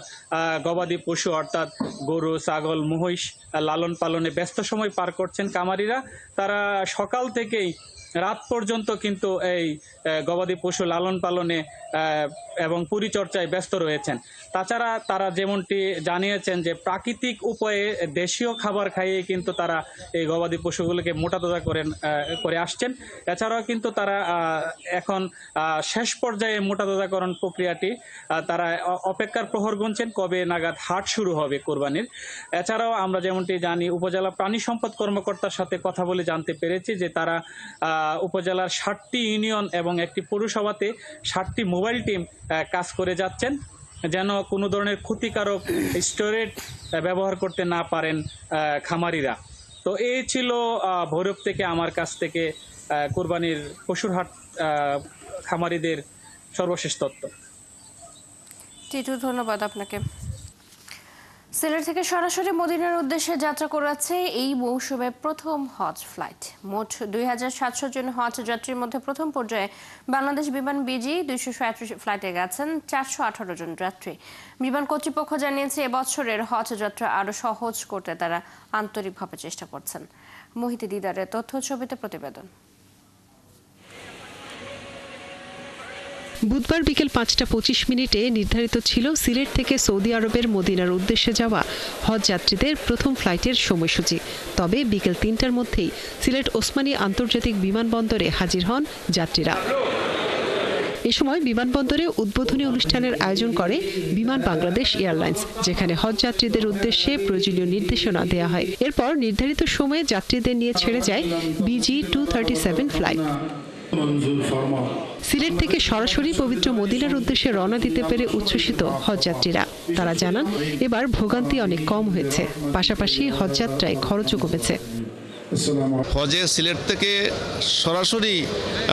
[SPEAKER 25] গবাদি পশু অর্থাৎ গরু, ছাগল, মহিষ লালন পালনে ব্যস্ত সময় পার করছেন খামারিরা। তারা সকাল থেকেই রাত পর্যন্ত কিন্তু এই গবাদি পশু লালন পালনে এবং পরিচর্যায় ব্যস্ত রয়েছেন। তাছাড়া তারা যেমনটি জানিয়েছেন যে প্রাকৃতিক উপায়ে দেশীয় খাবার খাইয়ে কিন্তু তারা এই গবাদি পশুগুলোকে মোটাতাজা করে আসছেন। এছাড়াও কিন্তু তারা এখন শেষ পর্যায়ে মোটাতাজাকরণ প্রক্রিয়াটি তারা অপেক্ষার প্রহর গুনছেন কবে নাগাদ হাট শুরু হবে কোরবানির। এছাড়াও আমরা যেমনটি জানি উপজেলা প্রাণী সম্পদ কর্মকর্তার সাথে কথা বলে জানতে পেরেছি যে তারা উপজেলার 7টি ইউনিয়ন এবং একটি পৌরসভাতে 7টি মোবাইল টিম কাজ করে যাচ্ছেন, যেন কোনো ধরনের ক্ষতিকারক স্টোরেজ ব্যবহার করতে না পারেন খামারিরা। তো এই ছিল ভৈরব থেকে আমার কাছ থেকে কোরবানির পশুর হাট খামারিদের সর্বশেষ তথ্য।
[SPEAKER 1] টিটু, ধন্যবাদ আপনাকে। সিলেট থেকে সরাসরি মদিনার উদ্দেশ্যে যাত্রা করাচ্ছে এই মৌসুমে প্রথম হজ ফ্লাইট। মোট 2700 জন হজ যাত্রীর মধ্যে প্রথম পর্যায়ে বাংলাদেশ বিমান বিজি 237 ফ্লাইটে গেছেন 418 জন যাত্রী। বিমান কর্তৃপক্ষ জানিয়েছে এবছরের হজ যাত্রা আরও সহজ করতে তারা আন্তরিকভাবে চেষ্টা করছেন। মোহিতে দিদারের তথ্য ছবিতে প্রতিবেদন।
[SPEAKER 26] বুধবার বিকেল 5:25 নির্ধারিত ছিল সিলেট থেকে সৌদি আরবের মদিনার উদ্দেশ্যে যাওয়া হজ যাত্রীদের প্রথম ফ্লাইটের সময়সূচি। তবে বিকেল 3টার মধ্যেই সিলেট ওসমানী আন্তর্জাতিক বিমানবন্দরে হাজির হন যাত্রীরা। এ সময় বিমানবন্দরে উদ্বোধনী অনুষ্ঠানের আয়োজন করে বিমান বাংলাদেশ এয়ারলাইন্স, যেখানে হজ যাত্রীদের উদ্দেশ্যে প্রয়োজনীয় নির্দেশনা দেওয়া হয়। এরপর নির্ধারিত সময়ে যাত্রীদের নিয়ে ছেড়ে যায় বিজি 237 ফ্লাইট। সিলেট থেকে সরাসরি পবিত্র মদিনার উদ্দেশ্যে রওনা দিতে পেরে উচ্ছ্বসিত হজযাত্রীরা। তারা জানান এবার ভোগান্তি অনেক কম হয়েছে, পাশাপাশি হজযাত্রায় খরচও কমেছে।
[SPEAKER 6] হজে সিলেট থেকে সরাসরি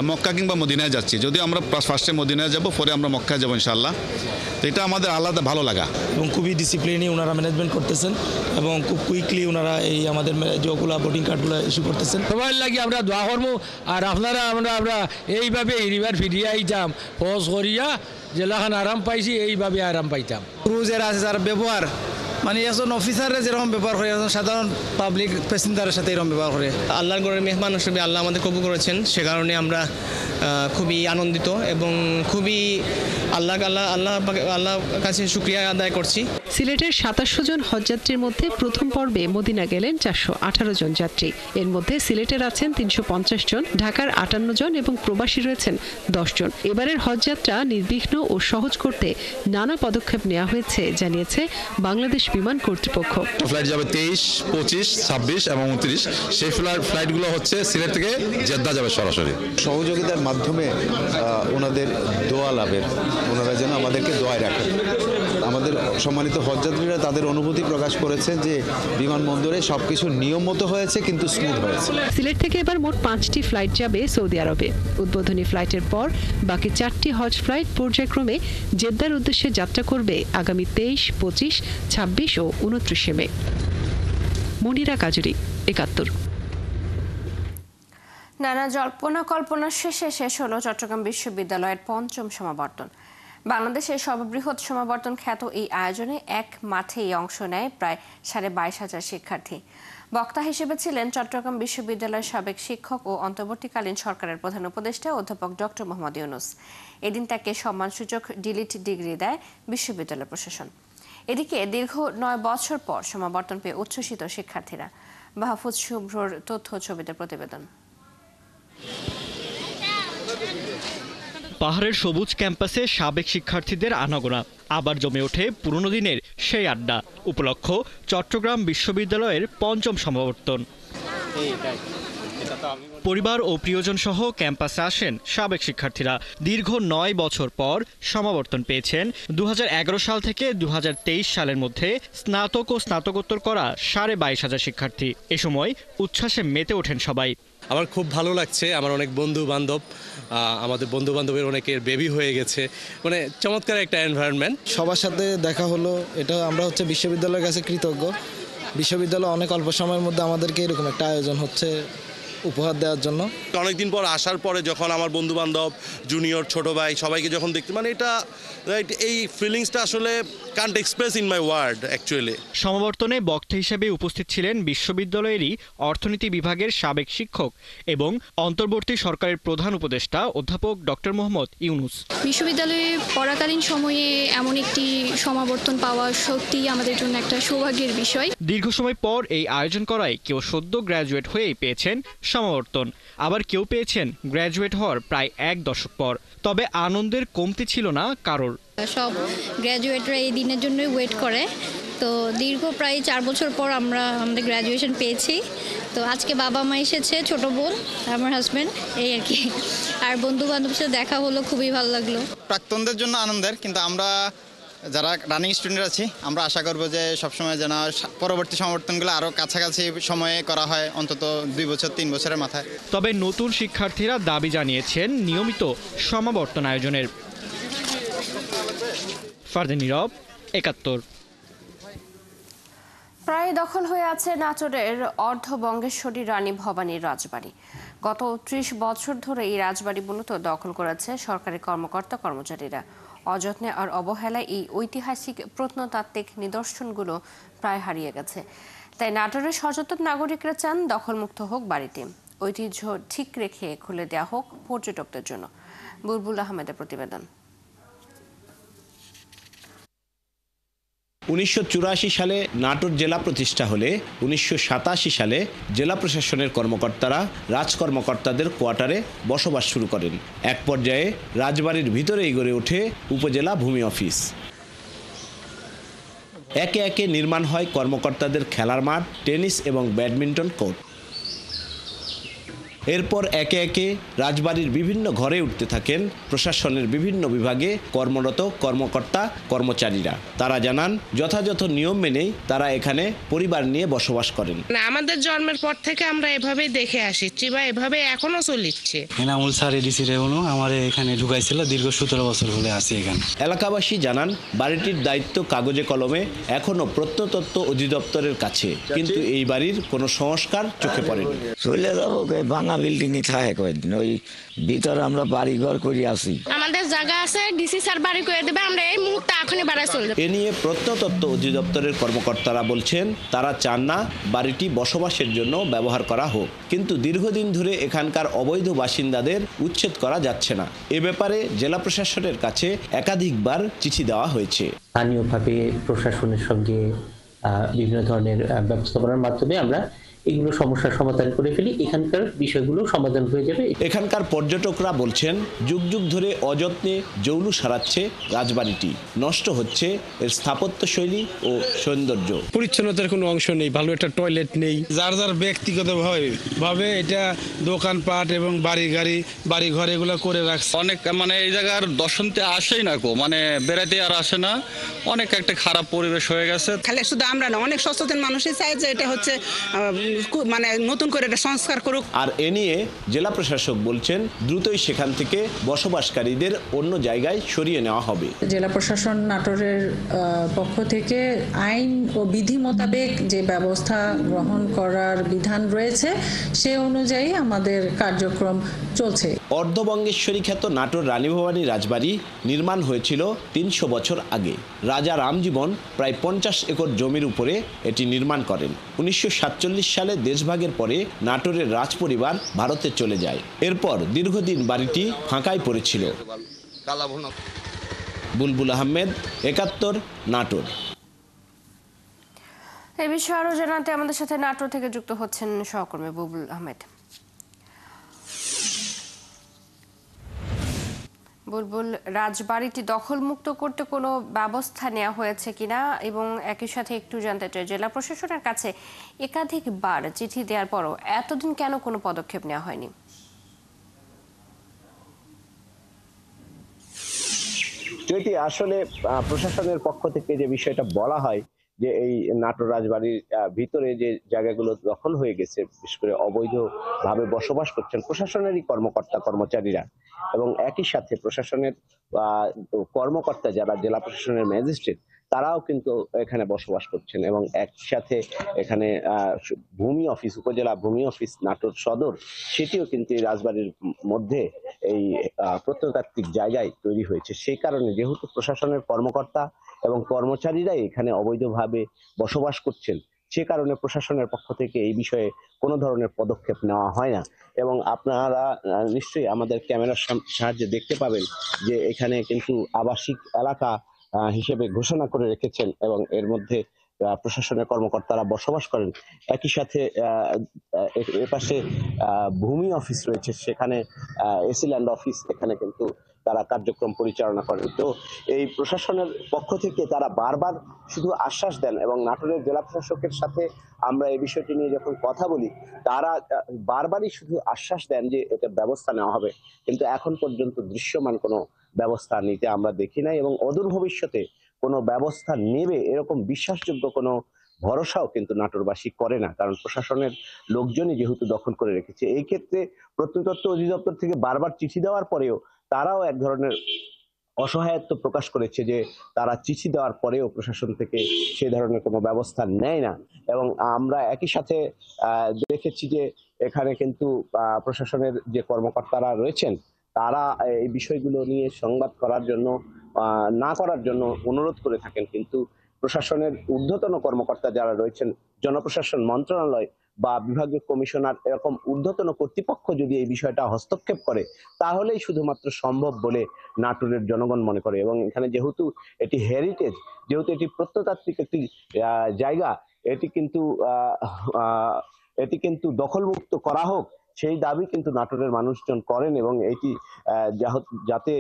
[SPEAKER 6] মক্কা কিংবা মদিনায় যাচ্ছি, যদিও আমরা ফার্স্টে মদিনায় যাব, পরে আমরা মক্কায় যাবো ইনশাআল্লাহ। তো এটা আমাদের আলাদা ভালো লাগা
[SPEAKER 7] এবং খুবই ডিসিপ্লিনে ওনারা ম্যানেজমেন্ট করতেছেন এবং খুব কুইকলি ওনারা এই আমাদের যেগুলো বোর্ডিং কার্ডগুলো ইস্যু করতেছেন।
[SPEAKER 10] সবাই লাগি আমরা দোয়া করবো, আর আপনারা আমরা এইভাবে রিভার ফিরিয়ে আইতাম, হজ করিয়া জেলাখান আরাম পাইছি, এইভাবে আরাম পাইতাম।
[SPEAKER 7] ক্রুজের আছে যার ব্যবহার, মানে একজন অফিসারে যেরকম ব্যবহার করে একজন সাধারণ পাবলিক প্যাসেঞ্জারের সাথে এরকম ব্যবহার করে।
[SPEAKER 12] আল্লাহর ঘরের মেহমান হিসেবে আল্লাহ আমাদের কবুল করেছেন, সে কারণে আমরা খুবই আনন্দিত এবং খুবই আল্লাহর কাছে শুকরিয়া আদায় করছি।
[SPEAKER 26] সিলেটের ২৭০০ জন হজযাত্রীর মধ্যে প্রথম পর্বে মদিনা গেলেন ৪১৮ জন যাত্রী। এর মধ্যে সিলেটের আছেন ৩৫০ জন, ঢাকার ৫৮ জন এবং প্রবাসী রয়েছেন ১০ জন। এবারের হজযাত্রা নির্বিঘ্ন ও সহজ করতে নানা পদক্ষেপ নেওয়া হয়েছে জানিয়েছে বাংলাদেশ বিমান কর্তৃপক্ষ।
[SPEAKER 13] ফ্লাইট যাবে ২৩, ২৫, ২৬ এবং ২৯। সেই ফ্লাইটগুলো হচ্ছে সিলেট থেকে জেদ্দা যাবে সরাসরি।
[SPEAKER 14] সহযোগিতার মাধ্যমে ওনাদের দোয়া লাভের, ওনারা যেন আমাদেরকে দোয়ায় রাখেন। আমাদের সম্মানিত হজযাত্রীরা তাদের অনুভূতি প্রকাশ করেছেন যে বিমানবন্দরে সবকিছু নিয়ম মতো হয়েছে, কিন্তু স্মুথ হয়েছে।
[SPEAKER 26] সিলেট থেকে এবার মোট ৫টি ফ্লাইট যাবে সৌদি আরবে। উদ্বোধনী ফ্লাইটের পর বাকি ৪টি হজ ফ্লাইট পর্যায়ক্রমে জেদ্দার উদ্দেশ্যে যাত্রা করবে আগামী ২৩, ২৫, ২৬ ও ২৯ মে। মনিরা কাজুরি, ৭১।
[SPEAKER 1] নানা জল্পনা কল্পনার শেষে শেষ হলো চট্টগ্রাম বিশ্ববিদ্যালয়ের ৫ম সমাবর্তন। বাংলাদেশের সর্ববৃহৎ সমাবর্তন খ্যাত এই আয়োজনে এক মাঠেই অংশ নেয় প্রায় ২২,৫০০ শিক্ষার্থী। বক্তা হিসেবে ছিলেন চট্টগ্রাম বিশ্ববিদ্যালয়ের সাবেক শিক্ষক ও অন্তর্বর্তীকালীন সরকারের প্রধান উপদেষ্টা অধ্যাপক ডক্টর মোহাম্মদ ইউনূস। এদিন তাকে সম্মানসূচক ডিলিট ডিগ্রি দেয় বিশ্ববিদ্যালয় প্রশাসন। এদিকে দীর্ঘ ৯ বছর পর সমাবর্তন পেয়ে উচ্ছ্বসিত শিক্ষার্থীরা। মাহফুজ শুভ্রর তথ্য ছবিতে প্রতিবেদন।
[SPEAKER 27] পাহাড়ের সবুজ ক্যাম্পাসে সাবেক শিক্ষার্থীদের আনাগোনা, আবার জমে ওঠে পুরনো দিনের সেই আড্ডা। উপলক্ষ চট্টগ্রাম বিশ্ববিদ্যালয়ের ৫ম সমাবর্তন। পরিবার ও প্রিয়জন সহ ক্যাম্পাসে আসেন সাবেক শিক্ষার্থীরা। দীর্ঘ ৯ বছর পর সমাবর্তন পেয়েছেন ২০১১ সাল থেকে ২০২৩ সালের মধ্যে স্নাতক ও স্নাতকোত্তর করা ২২,৫০০ শিক্ষার্থী। এ সময় উচ্ছ্বাসে মেতে ওঠেন সবাই।
[SPEAKER 28] আমার খুব ভালো লাগছে। আমার অনেক বন্ধু বান্ধব, আমাদের বন্ধু বান্ধবের অনেকের বেবি হয়ে গেছে, মানে চমৎকার একটা এনভায়রনমেন্ট।
[SPEAKER 7] সবার সাথে দেখা হলো, এটা আমরা হচ্ছে বিশ্ববিদ্যালয়ের কাছে কৃতজ্ঞ। বিশ্ববিদ্যালয় অনেক অল্প সময়ের মধ্যে আমাদেরকে এরকম একটা আয়োজন হচ্ছে উপহার দেওয়ার জন্য।
[SPEAKER 28] অনেকদিন পর আসার পরে যখন আমার বন্ধু বান্ধব, জুনিয়র, ছোট ভাই সবাইকে যখন দেখতে, মানে এটা এই ফিলিংসটা আসলে can't express in my word actually.
[SPEAKER 27] সমাবর্তনে বক্তা হিসেবে উপস্থিত ছিলেন বিশ্ববিদ্যালয়েরই অর্থনীতি বিভাগের সাবেক শিক্ষক এবং অন্তর্বর্তী সরকারের প্রধান উপদেষ্টা অধ্যাপক ডক্টর মোহাম্মদ ইউনূস।
[SPEAKER 29] বিশ্ববিদ্যালয়ে পড়াকালীন সময়ে এমন একটি সমাবর্তন পাওয়া সত্যিই আমাদের জন্য একটা সৌভাগ্যের বিষয়।
[SPEAKER 27] দীর্ঘ সময় পর এই আয়োজন করায় কেউ সদ্য গ্র্যাজুয়েট হয়েই পেয়েছেন সমাবর্তন, আবার কেউ পেয়েছেন গ্র্যাজুয়েট হওয়ার প্রায় ১ দশক পর। তবে আনন্দের কমতি ছিল না কারোর।
[SPEAKER 29] সব গ্র্যাজুয়েটরা এই দিনের জন্যই ওয়েট করে। তো দীর্ঘ প্রায় ৪ বছর পর আমরা আমাদের গ্র্যাজুয়েশন পেয়েছি। তো আজকে বাবা মা এসেছে, ছোট বোন, আমার হাজব্যান্ড, এই আর কি। আর বন্ধু বান্ধবের সাথে দেখা হলো, খুবই ভালো লাগলো।
[SPEAKER 30] প্রাক্তনদের জন্য আনন্দের, কিন্তু আমরা যারা রানিং স্টুডেন্ট আছি আমরা আশা করবো যে সবসময় যেন পরবর্তী সমাবর্তনগুলো আরও কাছাকাছি সময়ে করা হয়, অন্তত ২ বছর ৩ বছরের মাথায়।
[SPEAKER 27] তবে নতুন শিক্ষার্থীরা দাবি জানিয়েছেন নিয়মিত সমাবর্তন আয়োজনের। ফারদিন নীরব, ৭১।
[SPEAKER 1] প্রায় দখল হয়ে আছে নাটোরের অর্ধবঙ্গেশ্বরী রানী ভবানীর রাজবাড়ি। গত ৩০ বছর ধরে এই রাজবাড়ি মূলত দখল করেছে সরকারি কর্মকর্তা কর্মচারীরা। অযত্নে আর অবহেলায় এই ঐতিহাসিক প্রত্নতাত্ত্বিক নিদর্শনগুলো প্রায় হারিয়ে গেছে। তাই নাটোরের সচেতন নাগরিকরা চান দখলমুক্ত হোক বাড়িটি, ঐতিহ্য ঠিক রেখে খুলে দেওয়া হোক পর্যটকদের জন্য। বুলবুল আহমেদের প্রতিবেদন।
[SPEAKER 31] ১৯৮৪ সালে নাটোর জেলা প্রতিষ্ঠা হলে ১৯৮৭ সালে জেলা প্রশাসনের কর্মকর্তারা রাজকর্মকর্তাদের কোয়ার্টারে বসবাস শুরু করেন। এক পর্যায়ে রাজবাড়ির ভিতরেই গড়ে ওঠে উপজেলা ভূমি অফিস। একে একে নির্মাণ হয় কর্মকর্তাদের খেলার মাঠ, টেনিস এবং ব্যাডমিন্টন কোর্ট। এরপর একে একে রাজবাড়ির বিভিন্ন ঘরে উঠতে থাকেন প্রশাসনের বিভিন্ন বিভাগে কর্মরত কর্মকর্তা কর্মচারীরা। তারা জানান যথাযথ নিয়ম মেনেই তারা এখানে পরিবার নিয়ে বসবাস করেন।
[SPEAKER 2] আমাদের জন্মের পর থেকে আমরা এভাবেই দেখে আসছি বা এভাবে এখনো চলছে।
[SPEAKER 3] এনামুল স্যার এডিসি রেবনু আমার এখানে ঢুকাইছিল, দীর্ঘ 17 বছর হলে আছি এখানে।
[SPEAKER 31] এলাকাবাসী জানান বাড়িটির দায়িত্ব কাগজে কলমে এখনো প্রত্নতত্ত্ব অধিদপ্তরের কাছে, কিন্তু এই বাড়ির কোনো সংস্কার চোখে পড়েনি।
[SPEAKER 11] চলে যাবো ভাঙা বিল্ডিং থাকে কয়েকদিন, ওই ভিতরে আমরা বাড়ি ঘর করে আসি।
[SPEAKER 2] আমাদের জায়গা আছে, ডিসি স্যার বাড়ি করে দেবে, আমরা এই মুহূর্তে এখনই বাড়ি চলে যাব।
[SPEAKER 31] এ নিয়ে প্রত্নতত্ত্ব অধিদপ্তরের কর্মকর্তারা বলছেন তারা চান না বাড়িটি বসবাসের জন্য ব্যবহার করা হোক, কিন্তু দীর্ঘদিন ধরে এখানকার অবৈধ বাসিন্দাদের উচ্ছেদ করা যাচ্ছে না। এ ব্যাপারে জেলা প্রশাসনের কাছে একাধিকবার চিঠি দেওয়া হয়েছে।
[SPEAKER 15] স্থানীয়ভাবে প্রশাসনের সঙ্গে বিভিন্ন ধরনের ব্যবস্থাপনার মাধ্যমে আমরা এগুলো সমস্যার সমাধান করে ফেলি, এখানকার বিষয়গুলো সমাধান হয়ে যাবে।
[SPEAKER 31] এখানকার পর্যটকরা বলছেন যুগ যুগ ধরে অযত্নে জৌলু সারাচ্ছে রাজবাড়িটি, নষ্ট হচ্ছে এর স্থাপত্য শৈলী ও সৌন্দর্য।
[SPEAKER 10] পরিচ্ছন্নতার কোনো অংশ নেই, ভালো একটা টয়লেট নেই। যার যার ব্যক্তিগতভাবে এটা দোকানপাট এবং বাড়ি ঘর এগুলো করে রাখছে।
[SPEAKER 16] অনেক এই জায়গার দর্শনতে আসেই না, বেড়াতে আর আসে না। অনেক একটা খারাপ পরিবেশ হয়ে গেছে।
[SPEAKER 18] খালি শুধু আমরা না, অনেক সচেতন মানুষই চায় যে এটা হচ্ছে নতুন করে এটা সংস্কার করুক।
[SPEAKER 31] আর এ নিয়ে জেলা প্রশাসক বলছেন দ্রুতই সেখান থেকে বসবাসকারীদের অন্য জায়গায় সরিয়ে নেওয়া হবে।
[SPEAKER 19] জেলা প্রশাসন নাটোরের পক্ষ থেকে আইন ও বিধি মোতাবেক যে ব্যবস্থা গ্রহণ করার বিধান রয়েছে সে অনুযায়ী আমাদের কার্যক্রম চলছে।
[SPEAKER 31] অর্ধবঙ্গেশ্বরী খ্যাত নাটোর রানী ভবানী রাজবাড়ি নির্মাণ হয়েছিল 300 বছর আগে। রাজা রামজীবন প্রায় 50 একর জমির উপরে এটি নির্মাণ করেন। 1947 সালে দেশভাগের পরে নাটোরের রাজপরিবার ভারতে চলে যায়। এরপর দীর্ঘদিন বাড়িটি ফাঁকাই পড়েছিল। বুলবুল আহমেদ, 71, নাটোর।
[SPEAKER 1] এই বিষয়ে আরো জানাতে আমাদের সাথে নাটোর থেকে যুক্ত হচ্ছেন সহকর্মী বুলবুল আহমেদ। বুলবুল, রাজবাড়িটি দখলমুক্ত করতে কোনো ব্যবস্থা নেওয়া হয়েছে কিনা, এবং একই সাথে একটু জানতে চাই জেলা প্রশাসনের কাছে একাধিকবার চিঠি দেওয়ার পরও এতদিন কেন কোনো পদক্ষেপ নেওয়া হয়নি?
[SPEAKER 31] আসলে প্রশাসনের পক্ষ থেকে যে বিষয়টা বলা হয় যে এই নাটোর রাজবাড়ির ভিতরে যে জায়গাগুলো দখল হয়ে গেছে, বিশেষ করে অবৈধভাবে বসবাস করছেন প্রশাসনেরই কর্মকর্তা কর্মচারীরা, এবং একই সাথে প্রশাসনের কর্মকর্তা যারা জেলা প্রশাসনের ম্যাজিস্ট্রেট তারাও কিন্তু এখানে বসবাস করছেন, এবং একসাথে এখানে ভূমি অফিস, উপজেলা ভূমি অফিস নাটোর সদর, সেটিও কিন্তু এই রাজবাড়ির মধ্যে এই প্রত্নতাত্ত্বিক জায়গায় তৈরি হয়েছে। সেই কারণে যেহেতু প্রশাসনের কর্মকর্তা এবং কর্মচারীরাই এখানে অবৈধভাবে বসবাস করছেন, সে কারণে প্রশাসনের পক্ষ থেকে এই বিষয়ে কোনো ধরনের পদক্ষেপ নেওয়া হয় না। এবং আপনারা নিশ্চয়ই আমাদের ক্যামেরার সাহায্যে দেখতে পাবেন যে এখানে কিন্তু আবাসিক এলাকা হিসেবে ঘোষণা করে রেখেছেন, এবং এর মধ্যে প্রশাসনের কর্মকর্তারা বসবাস করেন। একই সাথে এপাশে ভূমি অফিস রয়েছে, সেখানে এসি ল্যান্ড অফিস, এখানে কিন্তু তারা কার্যক্রম পরিচালনা করেন। তো এই প্রশাসনের পক্ষ থেকে তারা বারবার শুধু আশ্বাস দেন, এবং নাটোরের জেলা প্রশাসকের সাথে আমরা এই বিষয়টি নিয়ে যখন কথা বলি তারা বারবারই শুধু আশ্বাস দেন যে এটা ব্যবস্থা নেওয়া হবে, কিন্তু এখন পর্যন্ত দৃশ্যমান কোনো ব্যবস্থা নিতে আমরা দেখি নাই, এবং অদূর ভবিষ্যতে কোনো ব্যবস্থা নেবে এরকম বিশ্বাসযোগ্য কোনো ভরসাও কিন্তু নাটোরবাসী করে না, কারণ প্রশাসনের লোকজনই যেহেতু দখল করে রেখেছে। এই ক্ষেত্রে প্রত্নতত্ত্ব অধিদপ্তর থেকে বারবার চিঠি দেওয়ার পরেও তারাও এক ধরনের অসহায়ত্ব প্রকাশ করেছে যে তারা চিঠি দেওয়ার পরেও প্রশাসন থেকে সেই ধরনের কোনো ব্যবস্থা নেয় না। এবং আমরা একই সাথে দেখেছি যে এখানে কিন্তু প্রশাসনের যে কর্মকর্তারা রয়েছেন তারা এই বিষয়গুলো নিয়ে সংবাদ করার জন্য না করার জন্য অনুরোধ করে থাকেন, কিন্তু প্রশাসনের ঊর্ধ্বতন কর্মকর্তা যারা রয়েছেন, জনপ্রশাসন মন্ত্রণালয় বা বিভাগীয় কমিশনার, এরকম ঊর্ধ্বতন কর্তৃপক্ষ যদি এই বিষয়টা হস্তক্ষেপ করে তাহলেই শুধুমাত্র সম্ভব বলে নাটোরের জনগণ মনে করে। এবং এখানে যেহেতু এটি হেরিটেজ, যেহেতু এটি প্রত্নতাত্ত্বিক একটি জায়গা, এটি কিন্তু দখলমুক্ত করা হোক সেই দাবি কিন্তু নাটোরের মানুষজন করেন, এবং এটি যাতে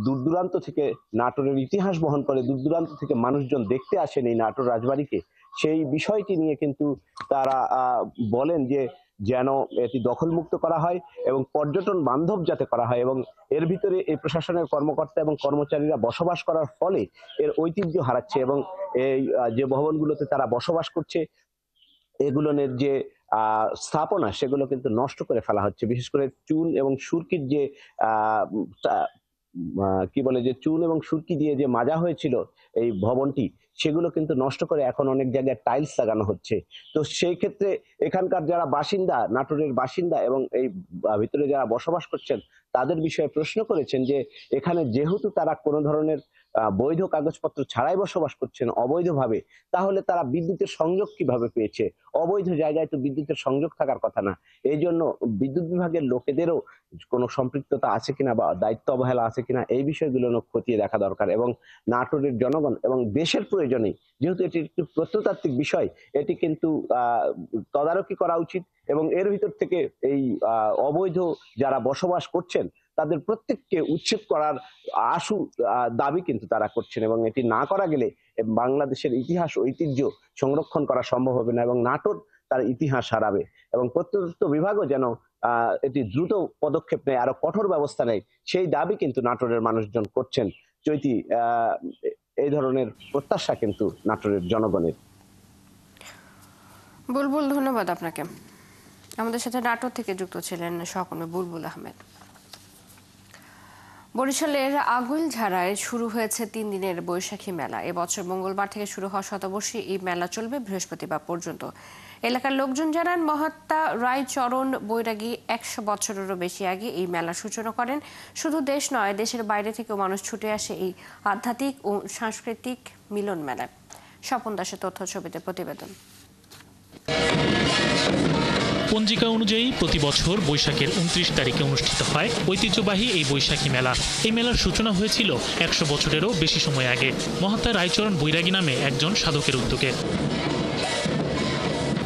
[SPEAKER 31] দূর দূরান্ত থেকে নাটোরের ইতিহাস বহন করে, দূর দূরান্ত থেকে মানুষজন দেখতে আসেন এই নাটোর রাজবাড়িকে, সেই বিষয়টি নিয়ে কিন্তু তারা বলেন যে যেন এটি দখলমুক্ত করা হয় এবং পর্যটন বান্ধব যাতে করা হয়, এবং এর ভিতরে এই প্রশাসনের কর্মকর্তা এবং কর্মচারীরা বসবাস করার ফলে এর ঐতিহ্য হারাচ্ছে এবং এই যে ভবনগুলোতে তারা বসবাস করছে এগুলোর যে স্থাপনা সেগুলো কিন্তু নষ্ট করে ফেলা হচ্ছে। বিশেষ করে চুন এবং সুরকির যে কি বলে যে চুন এবং সুরকি দিয়ে যে মাজা হয়েছিল এই ভবনটি, সেগুলো কিন্তু নষ্ট করে এখন অনেক জায়গায় টাইলস লাগানো হচ্ছে। তো সেই ক্ষেত্রে এখানকার যারা বাসিন্দা, নাটোরের বাসিন্দা এবং এই ভিতরে যারা বসবাস করছেন তাদের বিষয়ে প্রশ্ন করেছেন যে এখানে যেহেতু তারা কোনো ধরনের বৈধ কাগজপত্র ছাড়াই বসবাস করছেন অবৈধভাবে, তাহলে তারা বিদ্যুতের সংযোগ কিভাবে পেয়েছে? অবৈধ জায়গায় তো বিদ্যুতের সংযোগ থাকার কথা না। এই জন্য বিদ্যুৎ বিভাগের লোকেদেরও কোনো সম্পৃক্ততা আছে কিনা বা দায়িত্ব অবহেলা আছে কিনা এই বিষয়গুলো খতিয়ে দেখা দরকার। এবং নাটোরের জনগণ এবং দেশের প্রয়োজনে, যেহেতু এটি একটি প্রত্নতাত্ত্বিক বিষয়, এটি কিন্তু তদারকি করা উচিত এবং এর ভিতর থেকে এই অবৈধ যারা বসবাস করছেন তাদের প্রত্যেককে উচ্ছেদ করার আশু দাবি কিন্তু তারা করছেন, এবং এটি না করা গেলে বাংলাদেশের ইতিহাস ঐতিহ্য সংরক্ষণ করা সম্ভব হবে না এবং নাটোর তার ইতিহাস হারাবে। এবং প্রত্নতত্ত্ব বিভাগও যেন এটি দ্রুত পদক্ষেপ নেয়, আরো কঠোর ব্যবস্থা নেয়, সেই দাবি কিন্তু নাটোরের মানুষজন করছেন। চৈতি, এই ধরনের প্রত্যাশা কিন্তু নাটোরের জনগণের।
[SPEAKER 1] বুলবুল, ধন্যবাদ আপনাকে। আমাদের সাথে নাটোর থেকে যুক্ত ছিলেন সহকর্মী বুলবুল আহমেদ। বরিশালের আগুইলঝাড়ায় শুরু হয়েছে 3 দিনের বৈশাখী মেলা। এবছর মঙ্গলবার থেকে শুরু হওয়া শতবর্ষী এই মেলা চলবে বৃহস্পতিবার পর্যন্ত। এলাকার লোকজন জানান, মহাত্মা রায়চরণ বৈরাগী 100 বছরেরও বেশি আগে এই মেলার সূচনা করেন। শুধু দেশ নয়, দেশের বাইরে থেকেও মানুষ ছুটে আসে এই আধ্যাত্মিক ও সাংস্কৃতিক মিলন মেলায়। স্বপন দাসের তথ্য ছবিতে প্রতিবেদন।
[SPEAKER 4] পঞ্জিকা অনুযায়ী প্রতি বছর বৈশাখের 29 তারিখে অনুষ্ঠিত হয় ঐতিহ্যবাহী এই বৈশাখী মেলা। এই মেলার সূচনা হয়েছিল 100 বছরেরও বেশি সময় আগে মহাত্মা রায়চরণ বৈরাগী নামে একজন সাধকের উদ্যোগে।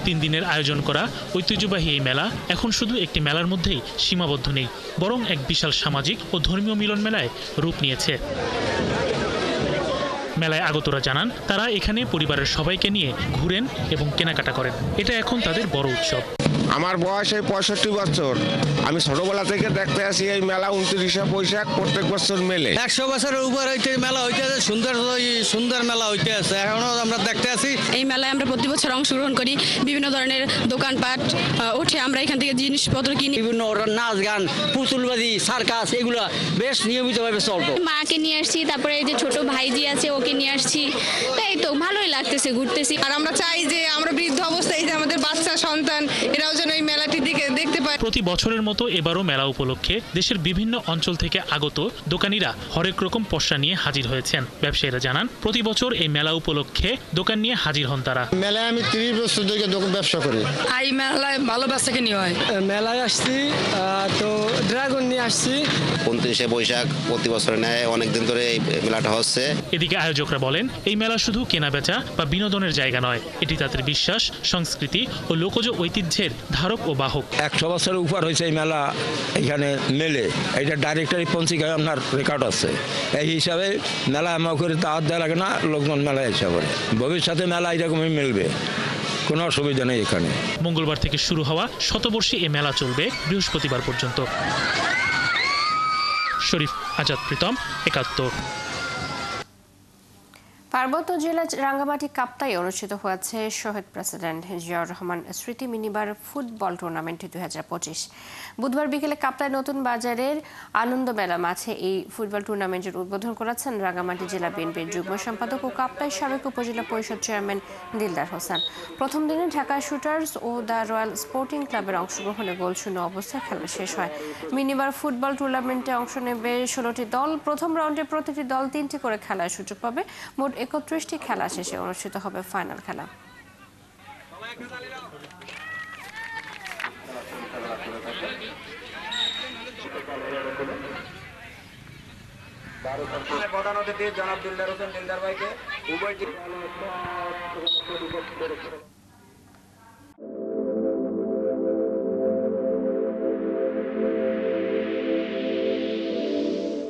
[SPEAKER 4] 3 দিনের আয়োজন করা ঐতিহ্যবাহী এই মেলা এখন শুধু একটি মেলার মধ্যেই সীমাবদ্ধ নেই, বরং এক বিশাল সামাজিক ও ধর্মীয় মিলন মেলায় রূপ নিয়েছে। মেলায় আগতরা জানান, তারা এখানে পরিবারের সবাইকে নিয়ে ঘুরেন এবং কেনাকাটা করেন। এটা এখন তাদের বড় উৎসব।
[SPEAKER 5] আমার বয়স এই 65 বছর। আমি ছোটবেলা থেকে দেখতে আসি এই মেলা 29শে বৈশাখ প্রত্যেক বছর মেলে।
[SPEAKER 8] 100 বছরের উপর হইতে মেলা হইতে আছে, সুন্দর মেলা হইতে আছে, এখনো আমরা দেখতে আসি।
[SPEAKER 9] এই মেলায় আমরা প্রতি বছর অংশগ্রহণ করি, বিভিন্ন ধরনের দোকানপাট ওঠে, আমরা এখান থেকে জিনিসপত্র কিনি।
[SPEAKER 8] বিভিন্ন নাচ গান, পুতুলবাজি, সার্কাস এগুলো বেশ নিয়মিতভাবে চলতো।
[SPEAKER 9] মাকে নিয়ে আসছি, তারপরে এই যে ছোট ভাইজি আছে ওকে নিয়ে আসছি, তাই তো ভালোই লাগতেছে, ঘুরতেছি।
[SPEAKER 17] আর আমরা চাই যে আমরা বৃদ্ধ অবস্থায় যে আমাদের বাচ্চা সন্তান এরাও যেন এই মেলাটির দিকে দেখতে পায়।
[SPEAKER 4] প্রতি বছরের মতো এবারও মেলা উপলক্ষে দেশের বিভিন্ন অঞ্চল থেকে আগত দোকানিরা হরেক রকম পসরা নিয়ে হাজির হয়েছেন। ব্যবসায়ীরা জানান, প্রতি বছর এই মেলা উপলক্ষে দোকান নিয়ে হাজির হন তারা।
[SPEAKER 5] মেলায় আমি 30 বছর ধরে দোকান ব্যবসা করি।
[SPEAKER 9] এই মেলায় ভালো ব্যবসা কিনি হয়।
[SPEAKER 8] মেলায় আসছি তো ড্রাগন নিয়ে আসছি।
[SPEAKER 20] 29শে বৈশাখ প্রতি বছর নেয়, অনেকদিন ধরে এই মেলাটা হচ্ছে।
[SPEAKER 4] এদিকে আয়োজকরা বলেন, এই মেলা শুধু কেনাবেচা বা বিনোদনের জায়গা নয়, এটি তাদের বিশ্বাস, সংস্কৃতি ও লোকজ ঐতিহ্যের ধারক ও বাহক।
[SPEAKER 5] 100 বছরের উপর হয়েছে এই মেলা এখানে মেলে, এটা ডাইরেক্টরি পঞ্জিকায় আপনার রেকর্ড আছে। এই হিসাবে মেলা আমার করে দাওয়াত দেওয়া লাগে না, লোকজন মেলায় এসে করে। ভবিষ্যতে মেলা এরকমই মিলবে, কোনো অসুবিধা নেই এখানে।
[SPEAKER 4] মঙ্গলবার থেকে শুরু হওয়া শতবর্ষী এ মেলা চলবে বৃহস্পতিবার পর্যন্ত। শরীফ আজাদ প্রীতম, ৭১।
[SPEAKER 1] পার্বত্য জেলা রাঙ্গামাটি কাপ্তাই অনুষ্ঠিত হয়েছে শহীদ প্রেসিডেন্ট জিয়াউর রহমান স্মৃতি মিনিবার ফুটবল টুর্নামেন্ট 2025। বুধবার বিকেলে কাপ্তাই নতুন বাজারের আনন্দ মেলা মাঠে এই ফুটবল টুর্নামেন্টের উদ্বোধন করেছেন রাঙ্গামাটি জেলা বিএনপির যুগ্ম সম্পাদক ও কাপ্তাই সাবেক উপজেলা পরিষদ চেয়ারম্যান দিলদার হোসেন। প্রথম দিনে ঢাকা শুটার্স ও দ্য রয়্যাল স্পোর্টিং ক্লাবের অংশগ্রহণে গোলশূন্য অবস্থায় খেলা শেষ হয়। মিনিবার ফুটবল টুর্নামেন্টে অংশ নেবে 16টি দল। প্রথম রাউন্ডে প্রতিটি দল 3টি করে খেলার সুযোগ পাবে। মোট 31টি খেলা শেষে অনুষ্ঠিত হবে ফাইনাল খেলা।
[SPEAKER 21] প্রধান অতিথি জনাব দিলদার হোসেন দিলদার ভাইকে উভয়